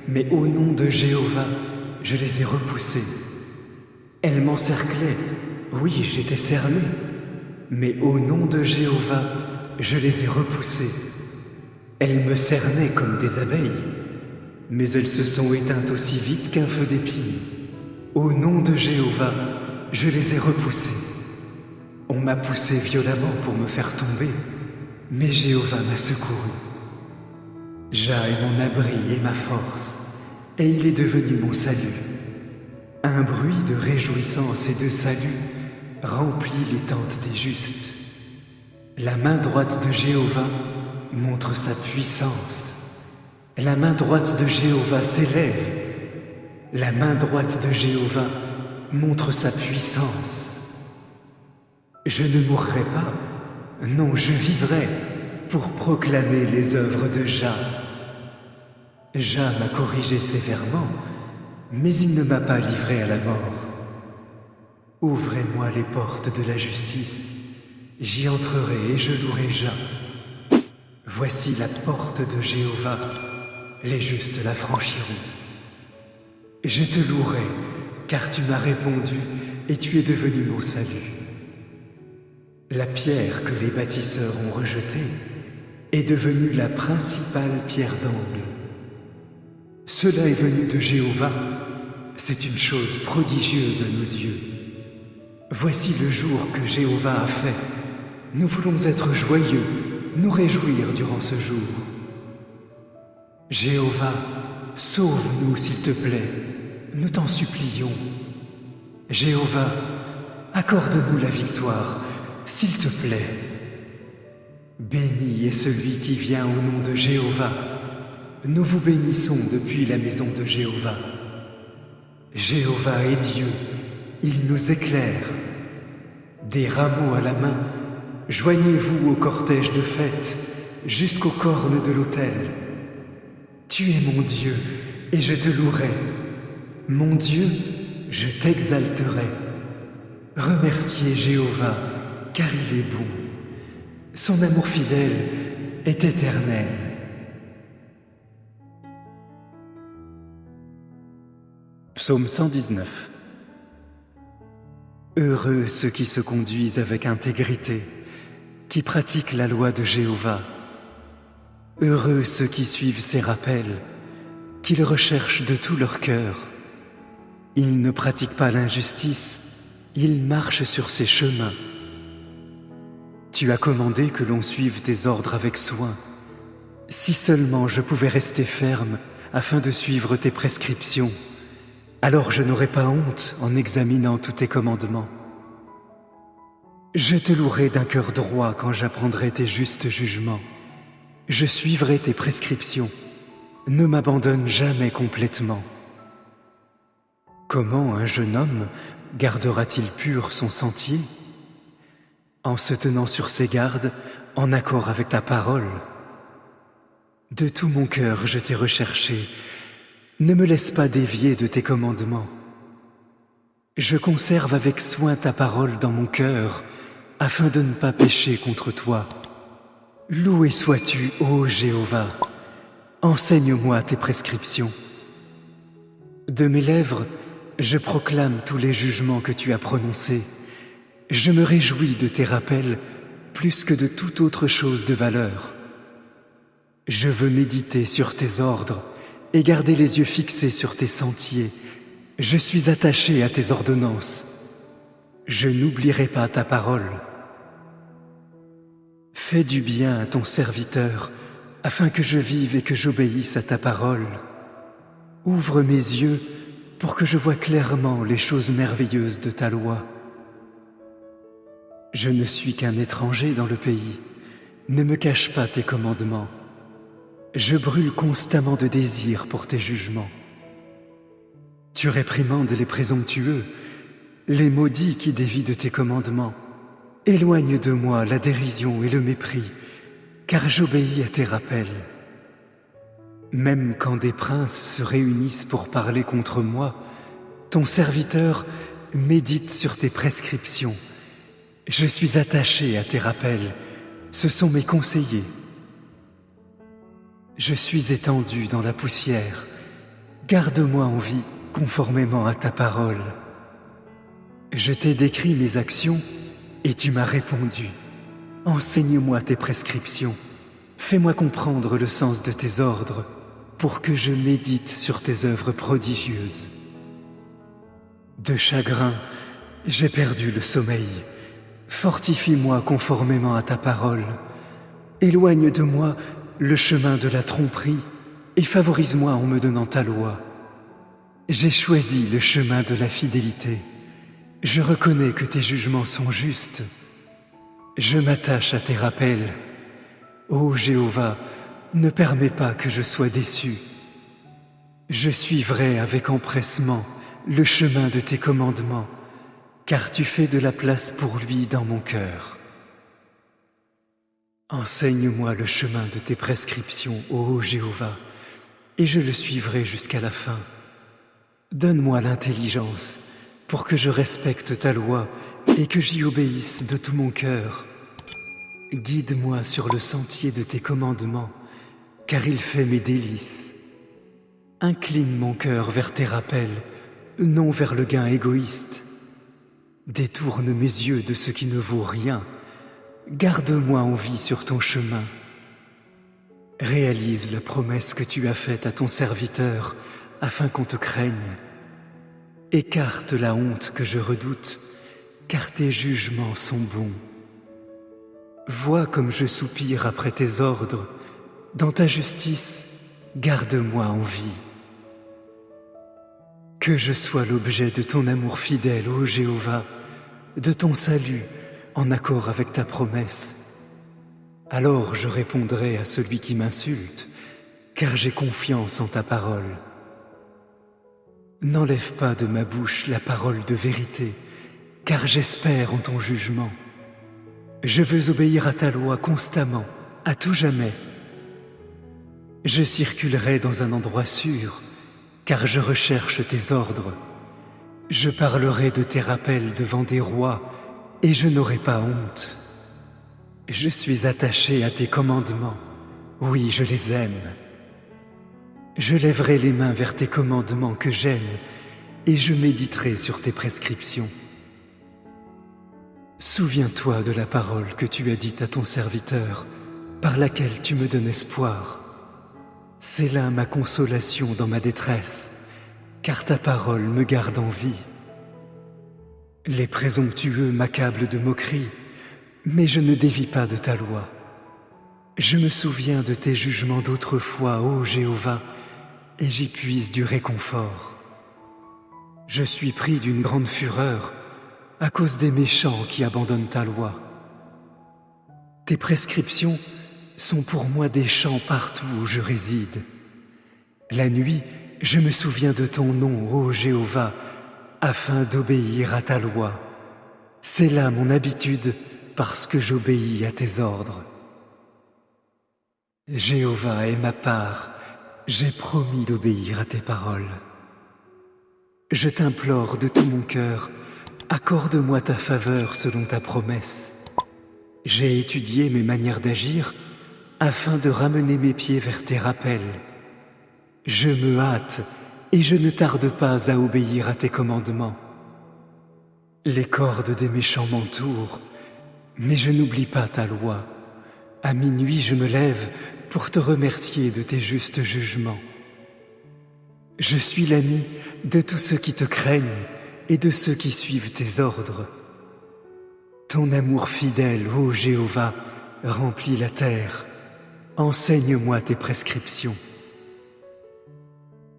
Speaker 1: mais au nom de Jéhovah, je les ai repoussées. Elles m'encerclaient, oui, j'étais cerné, mais au nom de Jéhovah, je les ai repoussées. Elles me cernaient comme des abeilles, mais elles se sont éteintes aussi vite qu'un feu d'épine. Au nom de Jéhovah, je les ai repoussées. On m'a poussé violemment pour me faire tomber, mais Jéhovah m'a secouru. Jah est mon abri et ma force, et il est devenu mon salut. Un bruit de réjouissance et de salut remplit les tentes des justes. La main droite de Jéhovah montre sa puissance. La main droite de Jéhovah s'élève. La main droite de Jéhovah montre sa puissance. Je ne mourrai pas, non, je vivrai pour proclamer les œuvres de Jah. Jah m'a corrigé sévèrement, mais il ne m'a pas livré à la mort. Ouvrez-moi les portes de la justice, j'y entrerai et je louerai Jah. Voici la porte de Jéhovah, les justes la franchiront. Je te louerai, car tu m'as répondu et tu es devenu mon salut. La pierre que les bâtisseurs ont rejetée est devenue la principale pierre d'angle. Cela est venu de Jéhovah, c'est une chose prodigieuse à nos yeux. Voici le jour que Jéhovah a fait. Nous voulons être joyeux, nous réjouir durant ce jour. Jéhovah, sauve-nous s'il te plaît, nous t'en supplions. Jéhovah, accorde-nous la victoire, s'il te plaît. Béni est celui qui vient au nom de Jéhovah. Nous vous bénissons depuis la maison de Jéhovah. Jéhovah est Dieu, il nous éclaire. Des rameaux à la main, joignez-vous au cortège de fête, jusqu'aux cornes de l'autel. Tu es mon Dieu, et je te louerai. Mon Dieu, je t'exalterai. Remerciez Jéhovah, car il est bon. Son amour fidèle est éternel. Psaume 119. Heureux ceux qui se conduisent avec intégrité, qui pratiquent la loi de Jéhovah. Heureux ceux qui suivent ses rappels, qui le recherchent de tout leur cœur. Ils ne pratiquent pas l'injustice, ils marchent sur ses chemins. Tu as commandé que l'on suive tes ordres avec soin. Si seulement je pouvais rester ferme afin de suivre tes prescriptions, alors je n'aurais pas honte en examinant tous tes commandements. Je te louerai d'un cœur droit quand j'apprendrai tes justes jugements. Je suivrai tes prescriptions. Ne m'abandonne jamais complètement. Comment un jeune homme gardera-t-il pur son sentier? En se tenant sur ses gardes, en accord avec ta parole. De tout mon cœur je t'ai recherché. Ne me laisse pas dévier de tes commandements. Je conserve avec soin ta parole dans mon cœur, afin de ne pas pécher contre toi. Loué sois-tu, ô Jéhovah. Enseigne-moi tes prescriptions. De mes lèvres, je proclame tous les jugements que tu as prononcés. Je me réjouis de tes rappels plus que de toute autre chose de valeur. Je veux méditer sur tes ordres et garder les yeux fixés sur tes sentiers. Je suis attaché à tes ordonnances. Je n'oublierai pas ta parole. Fais du bien à ton serviteur, afin que je vive et que j'obéisse à ta parole. Ouvre mes yeux pour que je voie clairement les choses merveilleuses de ta loi. Je ne suis qu'un étranger dans le pays. Ne me cache pas tes commandements. Je brûle constamment de désir pour tes jugements. Tu réprimandes les présomptueux, les maudits qui dévient de tes commandements. Éloigne de moi la dérision et le mépris, car j'obéis à tes rappels. Même quand des princes se réunissent pour parler contre moi, ton serviteur médite sur tes prescriptions. Je suis attaché à tes rappels, ce sont mes conseillers. Je suis étendu dans la poussière, garde-moi en vie conformément à ta parole. Je t'ai décrit mes actions et tu m'as répondu. Enseigne-moi tes prescriptions, fais-moi comprendre le sens de tes ordres pour que je médite sur tes œuvres prodigieuses. De chagrin, j'ai perdu le sommeil. Fortifie-moi conformément à ta parole. Éloigne de moi le chemin de la tromperie et favorise-moi en me donnant ta loi. J'ai choisi le chemin de la fidélité. Je reconnais que tes jugements sont justes. Je m'attache à tes rappels. Ô Jéhovah, ne permets pas que je sois déçu. Je suivrai avec empressement le chemin de tes commandements, car tu fais de la place pour lui dans mon cœur. Enseigne-moi le chemin de tes prescriptions, ô Jéhovah, et je le suivrai jusqu'à la fin. Donne-moi l'intelligence pour que je respecte ta loi et que j'y obéisse de tout mon cœur. Guide-moi sur le sentier de tes commandements, car il fait mes délices. Incline mon cœur vers tes rappels, non vers le gain égoïste. Détourne mes yeux de ce qui ne vaut rien. Garde-moi en vie sur ton chemin. Réalise la promesse que tu as faite à ton serviteur, afin qu'on te craigne. Écarte la honte que je redoute, car tes jugements sont bons. Vois comme je soupire après tes ordres. Dans ta justice, garde-moi en vie. Que je sois l'objet de ton amour fidèle, ô Jéhovah, de ton salut, en accord avec ta promesse. Alors je répondrai à celui qui m'insulte, car j'ai confiance en ta parole. N'enlève pas de ma bouche la parole de vérité, car j'espère en ton jugement. Je veux obéir à ta loi constamment, à tout jamais. Je circulerai dans un endroit sûr, car je recherche tes ordres. Je parlerai de tes rappels devant des rois, et je n'aurai pas honte. Je suis attaché à tes commandements, oui, je les aime. Je lèverai les mains vers tes commandements que j'aime, et je méditerai sur tes prescriptions. Souviens-toi de la parole que tu as dite à ton serviteur, par laquelle tu me donnes espoir. C'est là ma consolation dans ma détresse, car ta parole me garde en vie. Les présomptueux m'accablent de moqueries, mais je ne dévie pas de ta loi. Je me souviens de tes jugements d'autrefois, ô Jéhovah, et j'y puise du réconfort. Je suis pris d'une grande fureur à cause des méchants qui abandonnent ta loi. Tes prescriptions sont pour moi des chants partout où je réside. La nuit, je me souviens de ton nom, ô Jéhovah, afin d'obéir à ta loi. C'est là mon habitude parce que j'obéis à tes ordres. Jéhovah est ma part, j'ai promis d'obéir à tes paroles. Je t'implore de tout mon cœur, accorde-moi ta faveur selon ta promesse. J'ai étudié mes manières d'agir afin de ramener mes pieds vers tes rappels. Je me hâte et je ne tarde pas à obéir à tes commandements. Les cordes des méchants m'entourent, mais je n'oublie pas ta loi. À minuit, je me lève pour te remercier de tes justes jugements. Je suis l'ami de tous ceux qui te craignent et de ceux qui suivent tes ordres. Ton amour fidèle, ô Jéhovah, remplit la terre. Enseigne-moi tes prescriptions.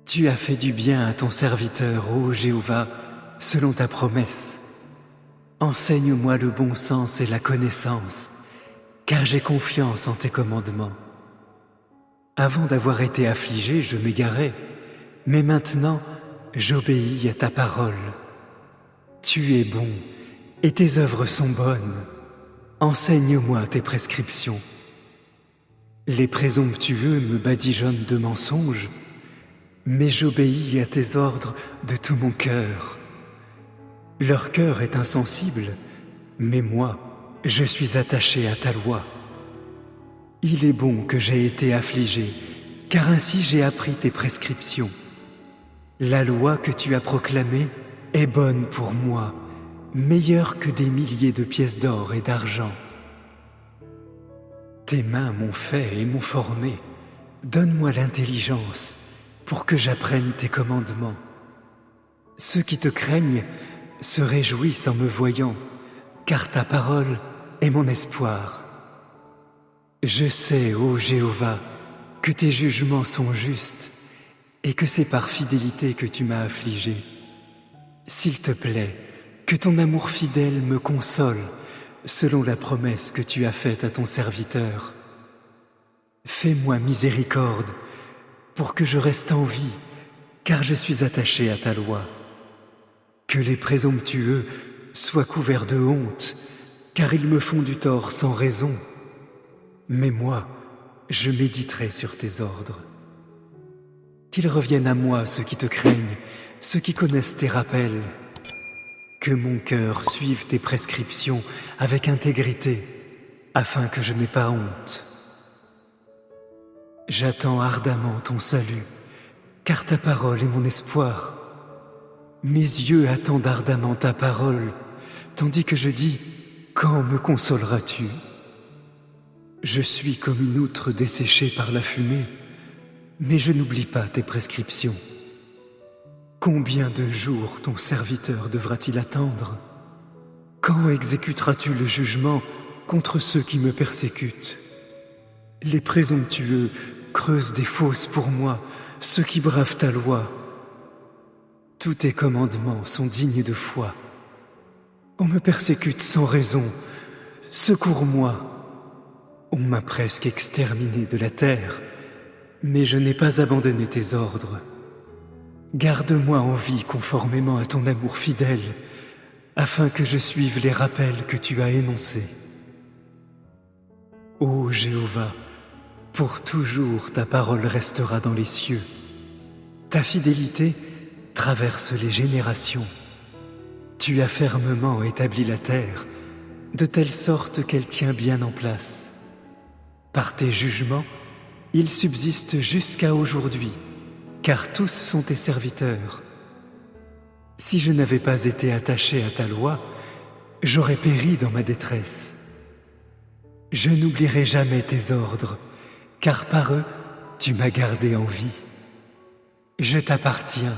Speaker 1: Tu as fait du bien à ton serviteur, ô Jéhovah, selon ta promesse. Enseigne-moi le bon sens et la connaissance, car j'ai confiance en tes commandements. Avant d'avoir été affligé, je m'égarais, mais maintenant, j'obéis à ta parole. Tu es bon, et tes œuvres sont bonnes. Enseigne-moi tes prescriptions. Les présomptueux me badigeonnent de mensonges, mais j'obéis à tes ordres de tout mon cœur. Leur cœur est insensible, mais moi, je suis attaché à ta loi. Il est bon que j'aie été affligé, car ainsi j'ai appris tes prescriptions. La loi que tu as proclamée est bonne pour moi, meilleure que des milliers de pièces d'or et d'argent. Tes mains m'ont fait et m'ont formé. Donne-moi l'intelligence pour que j'apprenne tes commandements. Ceux qui te craignent se réjouissent en me voyant, car ta parole est mon espoir. Je sais, ô Jéhovah, que tes jugements sont justes et que c'est par fidélité que tu m'as affligé. S'il te plaît, que ton amour fidèle me console selon la promesse que tu as faite à ton serviteur. Fais-moi miséricorde pour que je reste en vie, car je suis attaché à ta loi. Que les présomptueux soient couverts de honte, car ils me font du tort sans raison. Mais moi, je méditerai sur tes ordres. Qu'ils reviennent à moi ceux qui te craignent, ceux qui connaissent tes rappels. Que mon cœur suive tes prescriptions avec intégrité, afin que je n'aie pas honte. J'attends ardemment ton salut, car ta parole est mon espoir. Mes yeux attendent ardemment ta parole, tandis que je dis, quand me consoleras-tu? Je suis comme une outre desséchée par la fumée, mais je n'oublie pas tes prescriptions. Combien de jours ton serviteur devra-t-il attendre? Quand exécuteras-tu le jugement contre ceux qui me persécutent? Les présomptueux creusent des fosses pour moi, ceux qui bravent ta loi. Tous tes commandements sont dignes de foi. On me persécute sans raison. Secours-moi. On m'a presque exterminé de la terre, mais je n'ai pas abandonné tes ordres. Garde-moi en vie conformément à ton amour fidèle, afin que je suive les rappels que tu as énoncés. Ô Jéhovah, pour toujours ta parole restera dans les cieux. Ta fidélité traverse les générations. Tu as fermement établi la terre, de telle sorte qu'elle tient bien en place. Par tes jugements, il subsiste jusqu'à aujourd'hui, car tous sont tes serviteurs. Si je n'avais pas été attaché à ta loi, j'aurais péri dans ma détresse. Je n'oublierai jamais tes ordres, car par eux, tu m'as gardé en vie. Je t'appartiens.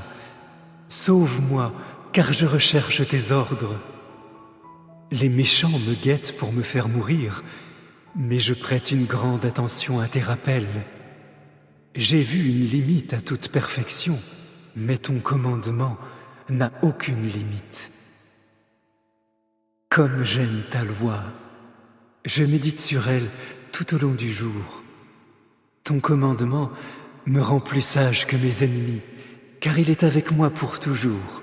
Speaker 1: Sauve-moi, car je recherche tes ordres. Les méchants me guettent pour me faire mourir, mais je prête une grande attention à tes rappels. J'ai vu une limite à toute perfection, mais ton commandement n'a aucune limite. Comme j'aime ta loi, je médite sur elle tout au long du jour. Ton commandement me rend plus sage que mes ennemis, car il est avec moi pour toujours.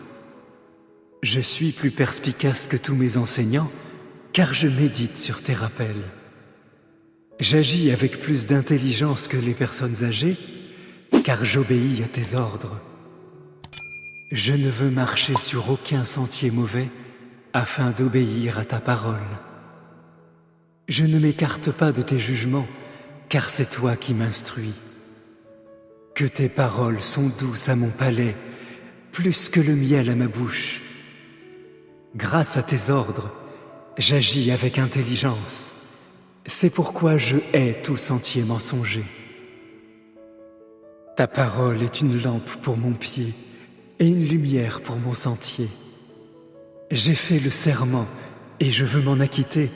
Speaker 1: Je suis plus perspicace que tous mes enseignants, car je médite sur tes rappels. J'agis avec plus d'intelligence que les personnes âgées, car j'obéis à tes ordres. Je ne veux marcher sur aucun sentier mauvais, afin d'obéir à ta parole. Je ne m'écarte pas de tes jugements, car c'est toi qui m'instruis. Que tes paroles sont douces à mon palais, plus que le miel à ma bouche. Grâce à tes ordres, j'agis avec intelligence. C'est pourquoi je hais tout sentier mensonger. Ta parole est une lampe pour mon pied et une lumière pour mon sentier. J'ai fait le serment, et je veux m'en acquitter,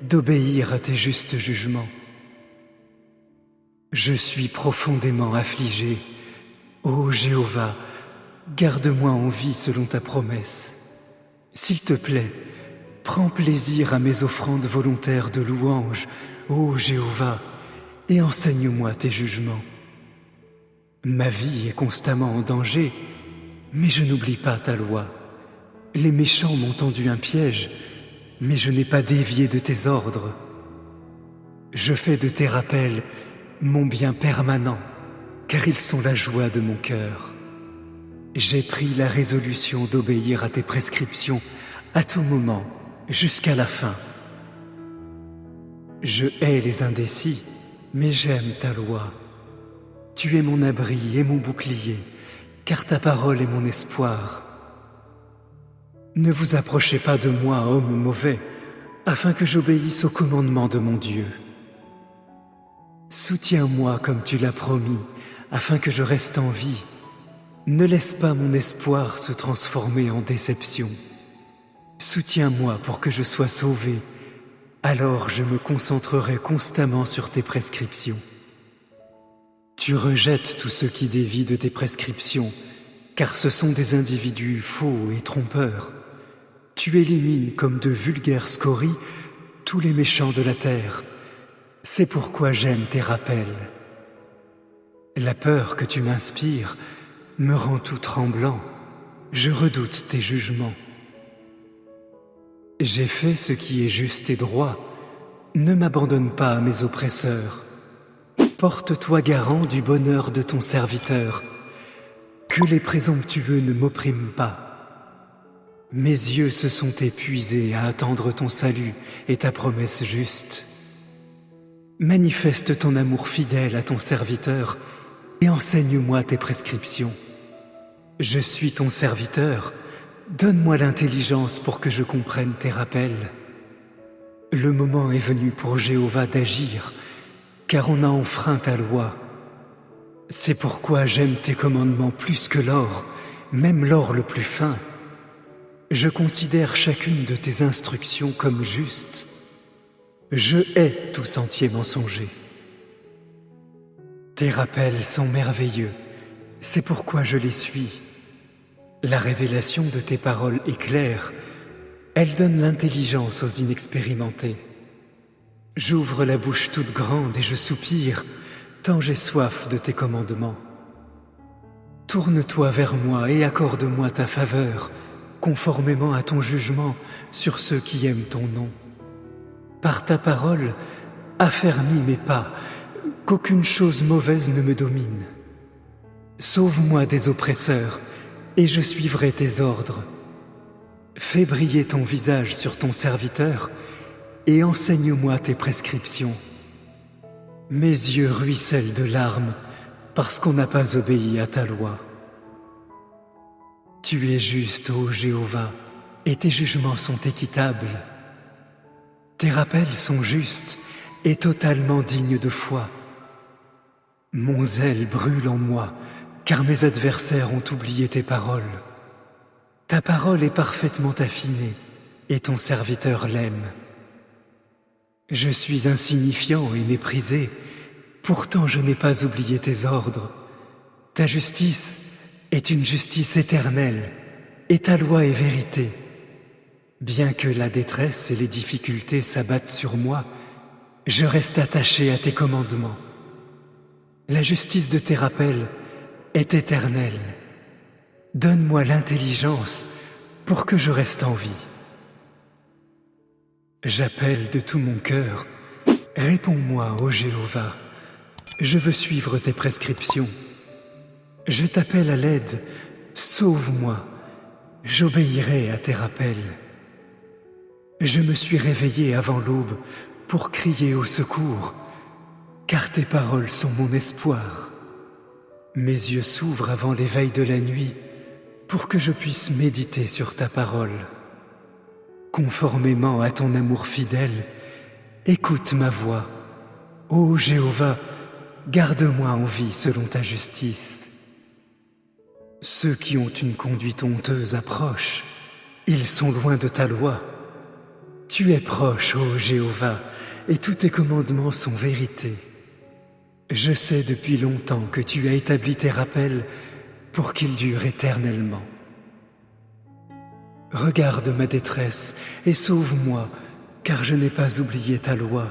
Speaker 1: d'obéir à tes justes jugements. Je suis profondément affligé. Ô Jéhovah, garde-moi en vie selon ta promesse. S'il te plaît, prends plaisir à mes offrandes volontaires de louange, ô Jéhovah, et enseigne-moi tes jugements. Ma vie est constamment en danger, mais je n'oublie pas ta loi. Les méchants m'ont tendu un piège, mais je n'ai pas dévié de tes ordres. Je fais de tes rappels mon bien permanent, car ils sont la joie de mon cœur. J'ai pris la résolution d'obéir à tes prescriptions à tout moment, jusqu'à la fin. Je hais les indécis, mais j'aime ta loi. Tu es mon abri et mon bouclier, car ta parole est mon espoir. Ne vous approchez pas de moi, homme mauvais, afin que j'obéisse au commandement de mon Dieu. Soutiens-moi comme tu l'as promis, afin que je reste en vie. Ne laisse pas mon espoir se transformer en déception. Soutiens-moi pour que je sois sauvé, alors je me concentrerai constamment sur tes prescriptions. Tu rejettes tous ceux qui dévient de tes prescriptions, car ce sont des individus faux et trompeurs. Tu élimines comme de vulgaires scories tous les méchants de la terre. C'est pourquoi j'aime tes rappels. La peur que tu m'inspires me rend tout tremblant. Je redoute tes jugements. J'ai fait ce qui est juste et droit. Ne m'abandonne pas à mes oppresseurs. Porte-toi garant du bonheur de ton serviteur. Que les présomptueux ne m'oppriment pas. Mes yeux se sont épuisés à attendre ton salut et ta promesse juste. Manifeste ton amour fidèle à ton serviteur et enseigne-moi tes prescriptions. Je suis ton serviteur, donne-moi l'intelligence pour que je comprenne tes rappels. Le moment est venu pour Jéhovah d'agir, car on a enfreint ta loi. C'est pourquoi j'aime tes commandements plus que l'or, même l'or le plus fin. Je considère chacune de tes instructions comme juste. Je hais tout sentier mensonger. Tes rappels sont merveilleux, c'est pourquoi je les suis. La révélation de tes paroles est claire, elle donne l'intelligence aux inexpérimentés. J'ouvre la bouche toute grande et je soupire, tant j'ai soif de tes commandements. Tourne-toi vers moi et accorde-moi ta faveur, conformément à ton jugement sur ceux qui aiment ton nom. Par ta parole, affermis mes pas, qu'aucune chose mauvaise ne me domine. Sauve-moi des oppresseurs, et je suivrai tes ordres. Fais briller ton visage sur ton serviteur, et enseigne-moi tes prescriptions. Mes yeux ruissellent de larmes, parce qu'on n'a pas obéi à ta loi. Tu es juste, ô Jéhovah, et tes jugements sont équitables. Tes rappels sont justes et totalement dignes de foi. Mon zèle brûle en moi, car mes adversaires ont oublié tes paroles. Ta parole est parfaitement affinée, et ton serviteur l'aime. Je suis insignifiant et méprisé, pourtant je n'ai pas oublié tes ordres. Ta justice est une justice éternelle, et ta loi est vérité. Bien que la détresse et les difficultés s'abattent sur moi, je reste attaché à tes commandements. La justice de tes rappels est éternelle. Donne-moi l'intelligence pour que je reste en vie. J'appelle de tout mon cœur, réponds-moi, ô Jéhovah. Je veux suivre tes prescriptions. Je t'appelle à l'aide, sauve-moi. J'obéirai à tes rappels. Je me suis réveillé avant l'aube pour crier au secours, car tes paroles sont mon espoir. Mes yeux s'ouvrent avant l'éveil de la nuit pour que je puisse méditer sur ta parole. Conformément à ton amour fidèle, écoute ma voix. Ô Jéhovah, garde-moi en vie selon ta justice. Ceux qui ont une conduite honteuse approchent, ils sont loin de ta loi. Tu es proche, ô Jéhovah, et tous tes commandements sont vérité. Je sais depuis longtemps que tu as établi tes rappels pour qu'ils durent éternellement. Regarde ma détresse et sauve-moi, car je n'ai pas oublié ta loi.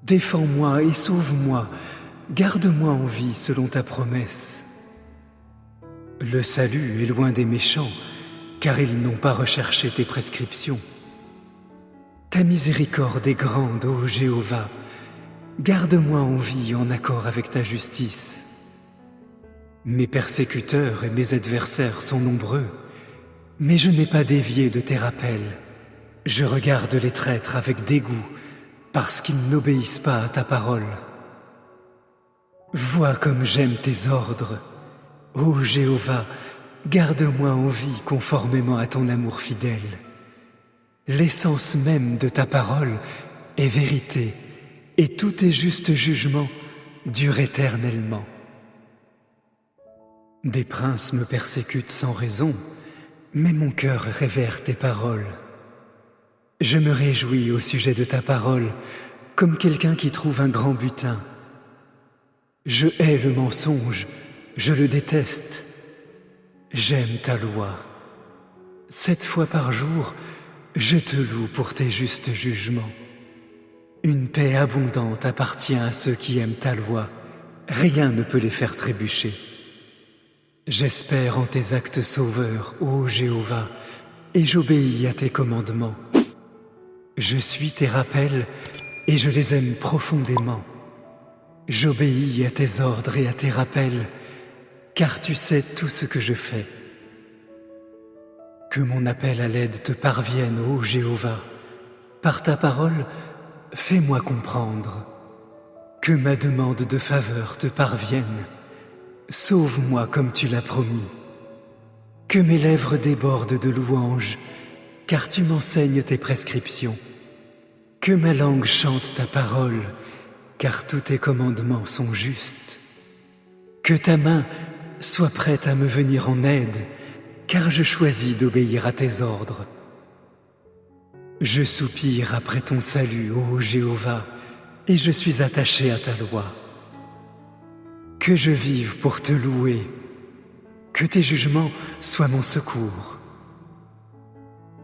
Speaker 1: Défends-moi et sauve-moi, garde-moi en vie selon ta promesse. Le salut est loin des méchants, car ils n'ont pas recherché tes prescriptions. Ta miséricorde est grande, ô Jéhovah, garde-moi en vie en accord avec ta justice. Mes persécuteurs et mes adversaires sont nombreux, mais je n'ai pas dévié de tes rappels. Je regarde les traîtres avec dégoût, parce qu'ils n'obéissent pas à ta parole. Vois comme j'aime tes ordres. Ô Jéhovah, garde-moi en vie conformément à ton amour fidèle. L'essence même de ta parole est vérité, et tous tes justes jugements durent éternellement. Des princes me persécutent sans raison, mais mon cœur révère tes paroles. Je me réjouis au sujet de ta parole, comme quelqu'un qui trouve un grand butin. Je hais le mensonge, je le déteste. J'aime ta loi. 7 fois par jour, je te loue pour tes justes jugements. Une paix abondante appartient à ceux qui aiment ta loi. Rien ne peut les faire trébucher. J'espère en tes actes sauveurs, ô Jéhovah, et j'obéis à tes commandements. Je suis tes rappels et je les aime profondément. J'obéis à tes ordres et à tes rappels, car tu sais tout ce que je fais. Que mon appel à l'aide te parvienne, ô Jéhovah. Par ta parole, fais-moi comprendre. Que ma demande de faveur te parvienne. Sauve-moi comme tu l'as promis. Que mes lèvres débordent de louanges, car tu m'enseignes tes prescriptions. Que ma langue chante ta parole, car tous tes commandements sont justes. Que ta main soit prête à me venir en aide, car je choisis d'obéir à tes ordres. Je soupire après ton salut, ô Jéhovah, et je suis attaché à ta loi. Que je vive pour te louer, que tes jugements soient mon secours.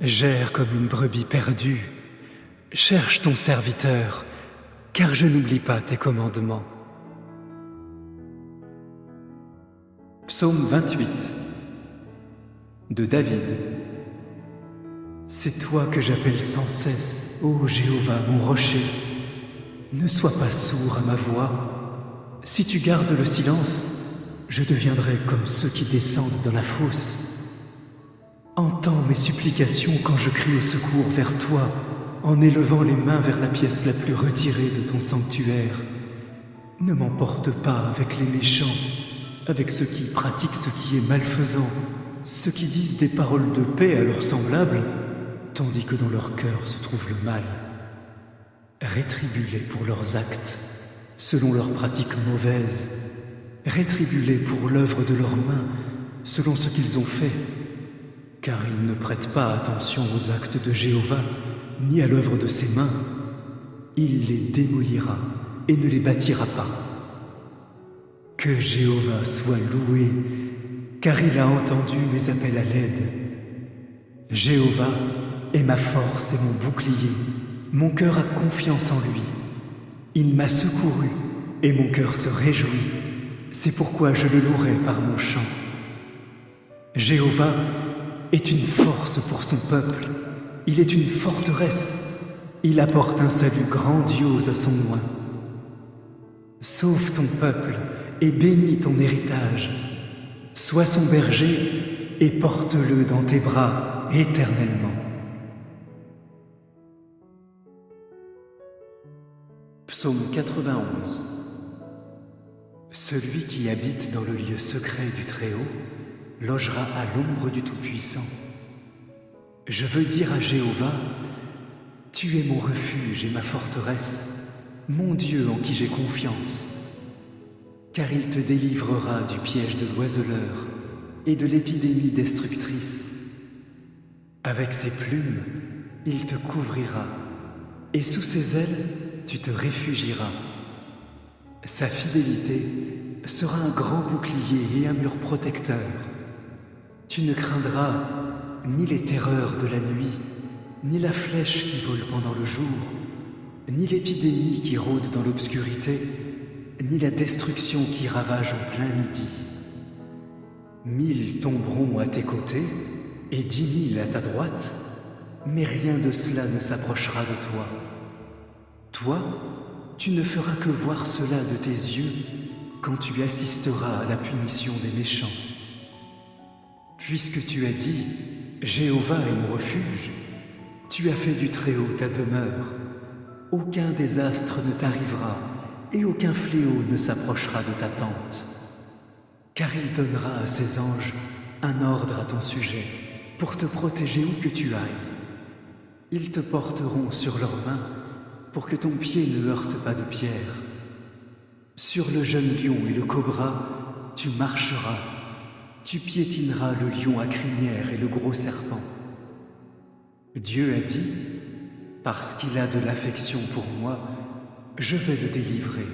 Speaker 1: J'erre comme une brebis perdue, cherche ton serviteur, car je n'oublie pas tes commandements. Psaume 28 de David. C'est toi que j'appelle sans cesse, ô Jéhovah, mon rocher. Ne sois pas sourd à ma voix. Si tu gardes le silence, je deviendrai comme ceux qui descendent dans la fosse. Entends mes supplications quand je crie au secours vers toi, en élevant les mains vers la pièce la plus retirée de ton sanctuaire. Ne m'emporte pas avec les méchants, avec ceux qui pratiquent ce qui est malfaisant, ceux qui disent des paroles de paix à leurs semblables, tandis que dans leur cœur se trouve le mal. Rétribue-les pour leurs actes, selon leurs pratiques mauvaises. Rétribue-les pour l'œuvre de leurs mains, selon ce qu'ils ont fait. Car ils ne prêtent pas attention aux actes de Jéhovah, ni à l'œuvre de ses mains. Il les démolira et ne les bâtira pas. Que Jéhovah soit loué, car il a entendu mes appels à l'aide. Jéhovah est ma force et mon bouclier. Mon cœur a confiance en lui. Il m'a secouru et mon cœur se réjouit. C'est pourquoi je le louerai par mon chant. Jéhovah est une force pour son peuple. Il est une forteresse. Il apporte un salut grandiose à son loin. Sauve ton peuple et bénis ton héritage. Sois son berger et porte-le dans tes bras éternellement. Psaume 91. Celui qui habite dans le lieu secret du Très-Haut logera à l'ombre du Tout-Puissant. Je veux dire à Jéhovah, tu es mon refuge et ma forteresse, mon Dieu en qui j'ai confiance. Car il te délivrera du piège de l'oiseleur et de l'épidémie destructrice. Avec ses plumes, il te couvrira, et sous ses ailes, tu te réfugieras. Sa fidélité sera un grand bouclier et un mur protecteur. Tu ne craindras ni les terreurs de la nuit, ni la flèche qui vole pendant le jour, ni l'épidémie qui rôde dans l'obscurité, ni la destruction qui ravage en plein midi. 1000 tomberont à tes côtés et 10 000 à ta droite, mais rien de cela ne s'approchera de toi. Toi, tu ne feras que voir cela de tes yeux quand tu assisteras à la punition des méchants. Puisque tu as dit « Jéhovah est mon refuge », tu as fait du Très-Haut ta demeure. Aucun désastre ne t'arrivera et aucun fléau ne s'approchera de ta tente. Car il donnera à ses anges un ordre à ton sujet pour te protéger où que tu ailles. Ils te porteront sur leurs mains pour que ton pied ne heurte pas de pierre. Sur le jeune lion et le cobra, tu marcheras. Tu piétineras le lion à crinière et le gros serpent. Dieu a dit, parce qu'il a de l'affection pour moi, je vais le délivrer.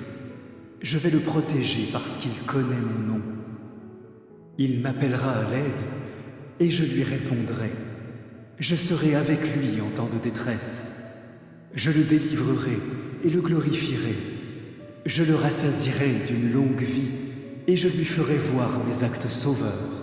Speaker 1: Je vais le protéger parce qu'il connaît mon nom. Il m'appellera à l'aide et je lui répondrai. Je serai avec lui en temps de détresse. Je le délivrerai et le glorifierai. Je le rassasierai d'une longue vie et je lui ferai voir mes actes sauveurs.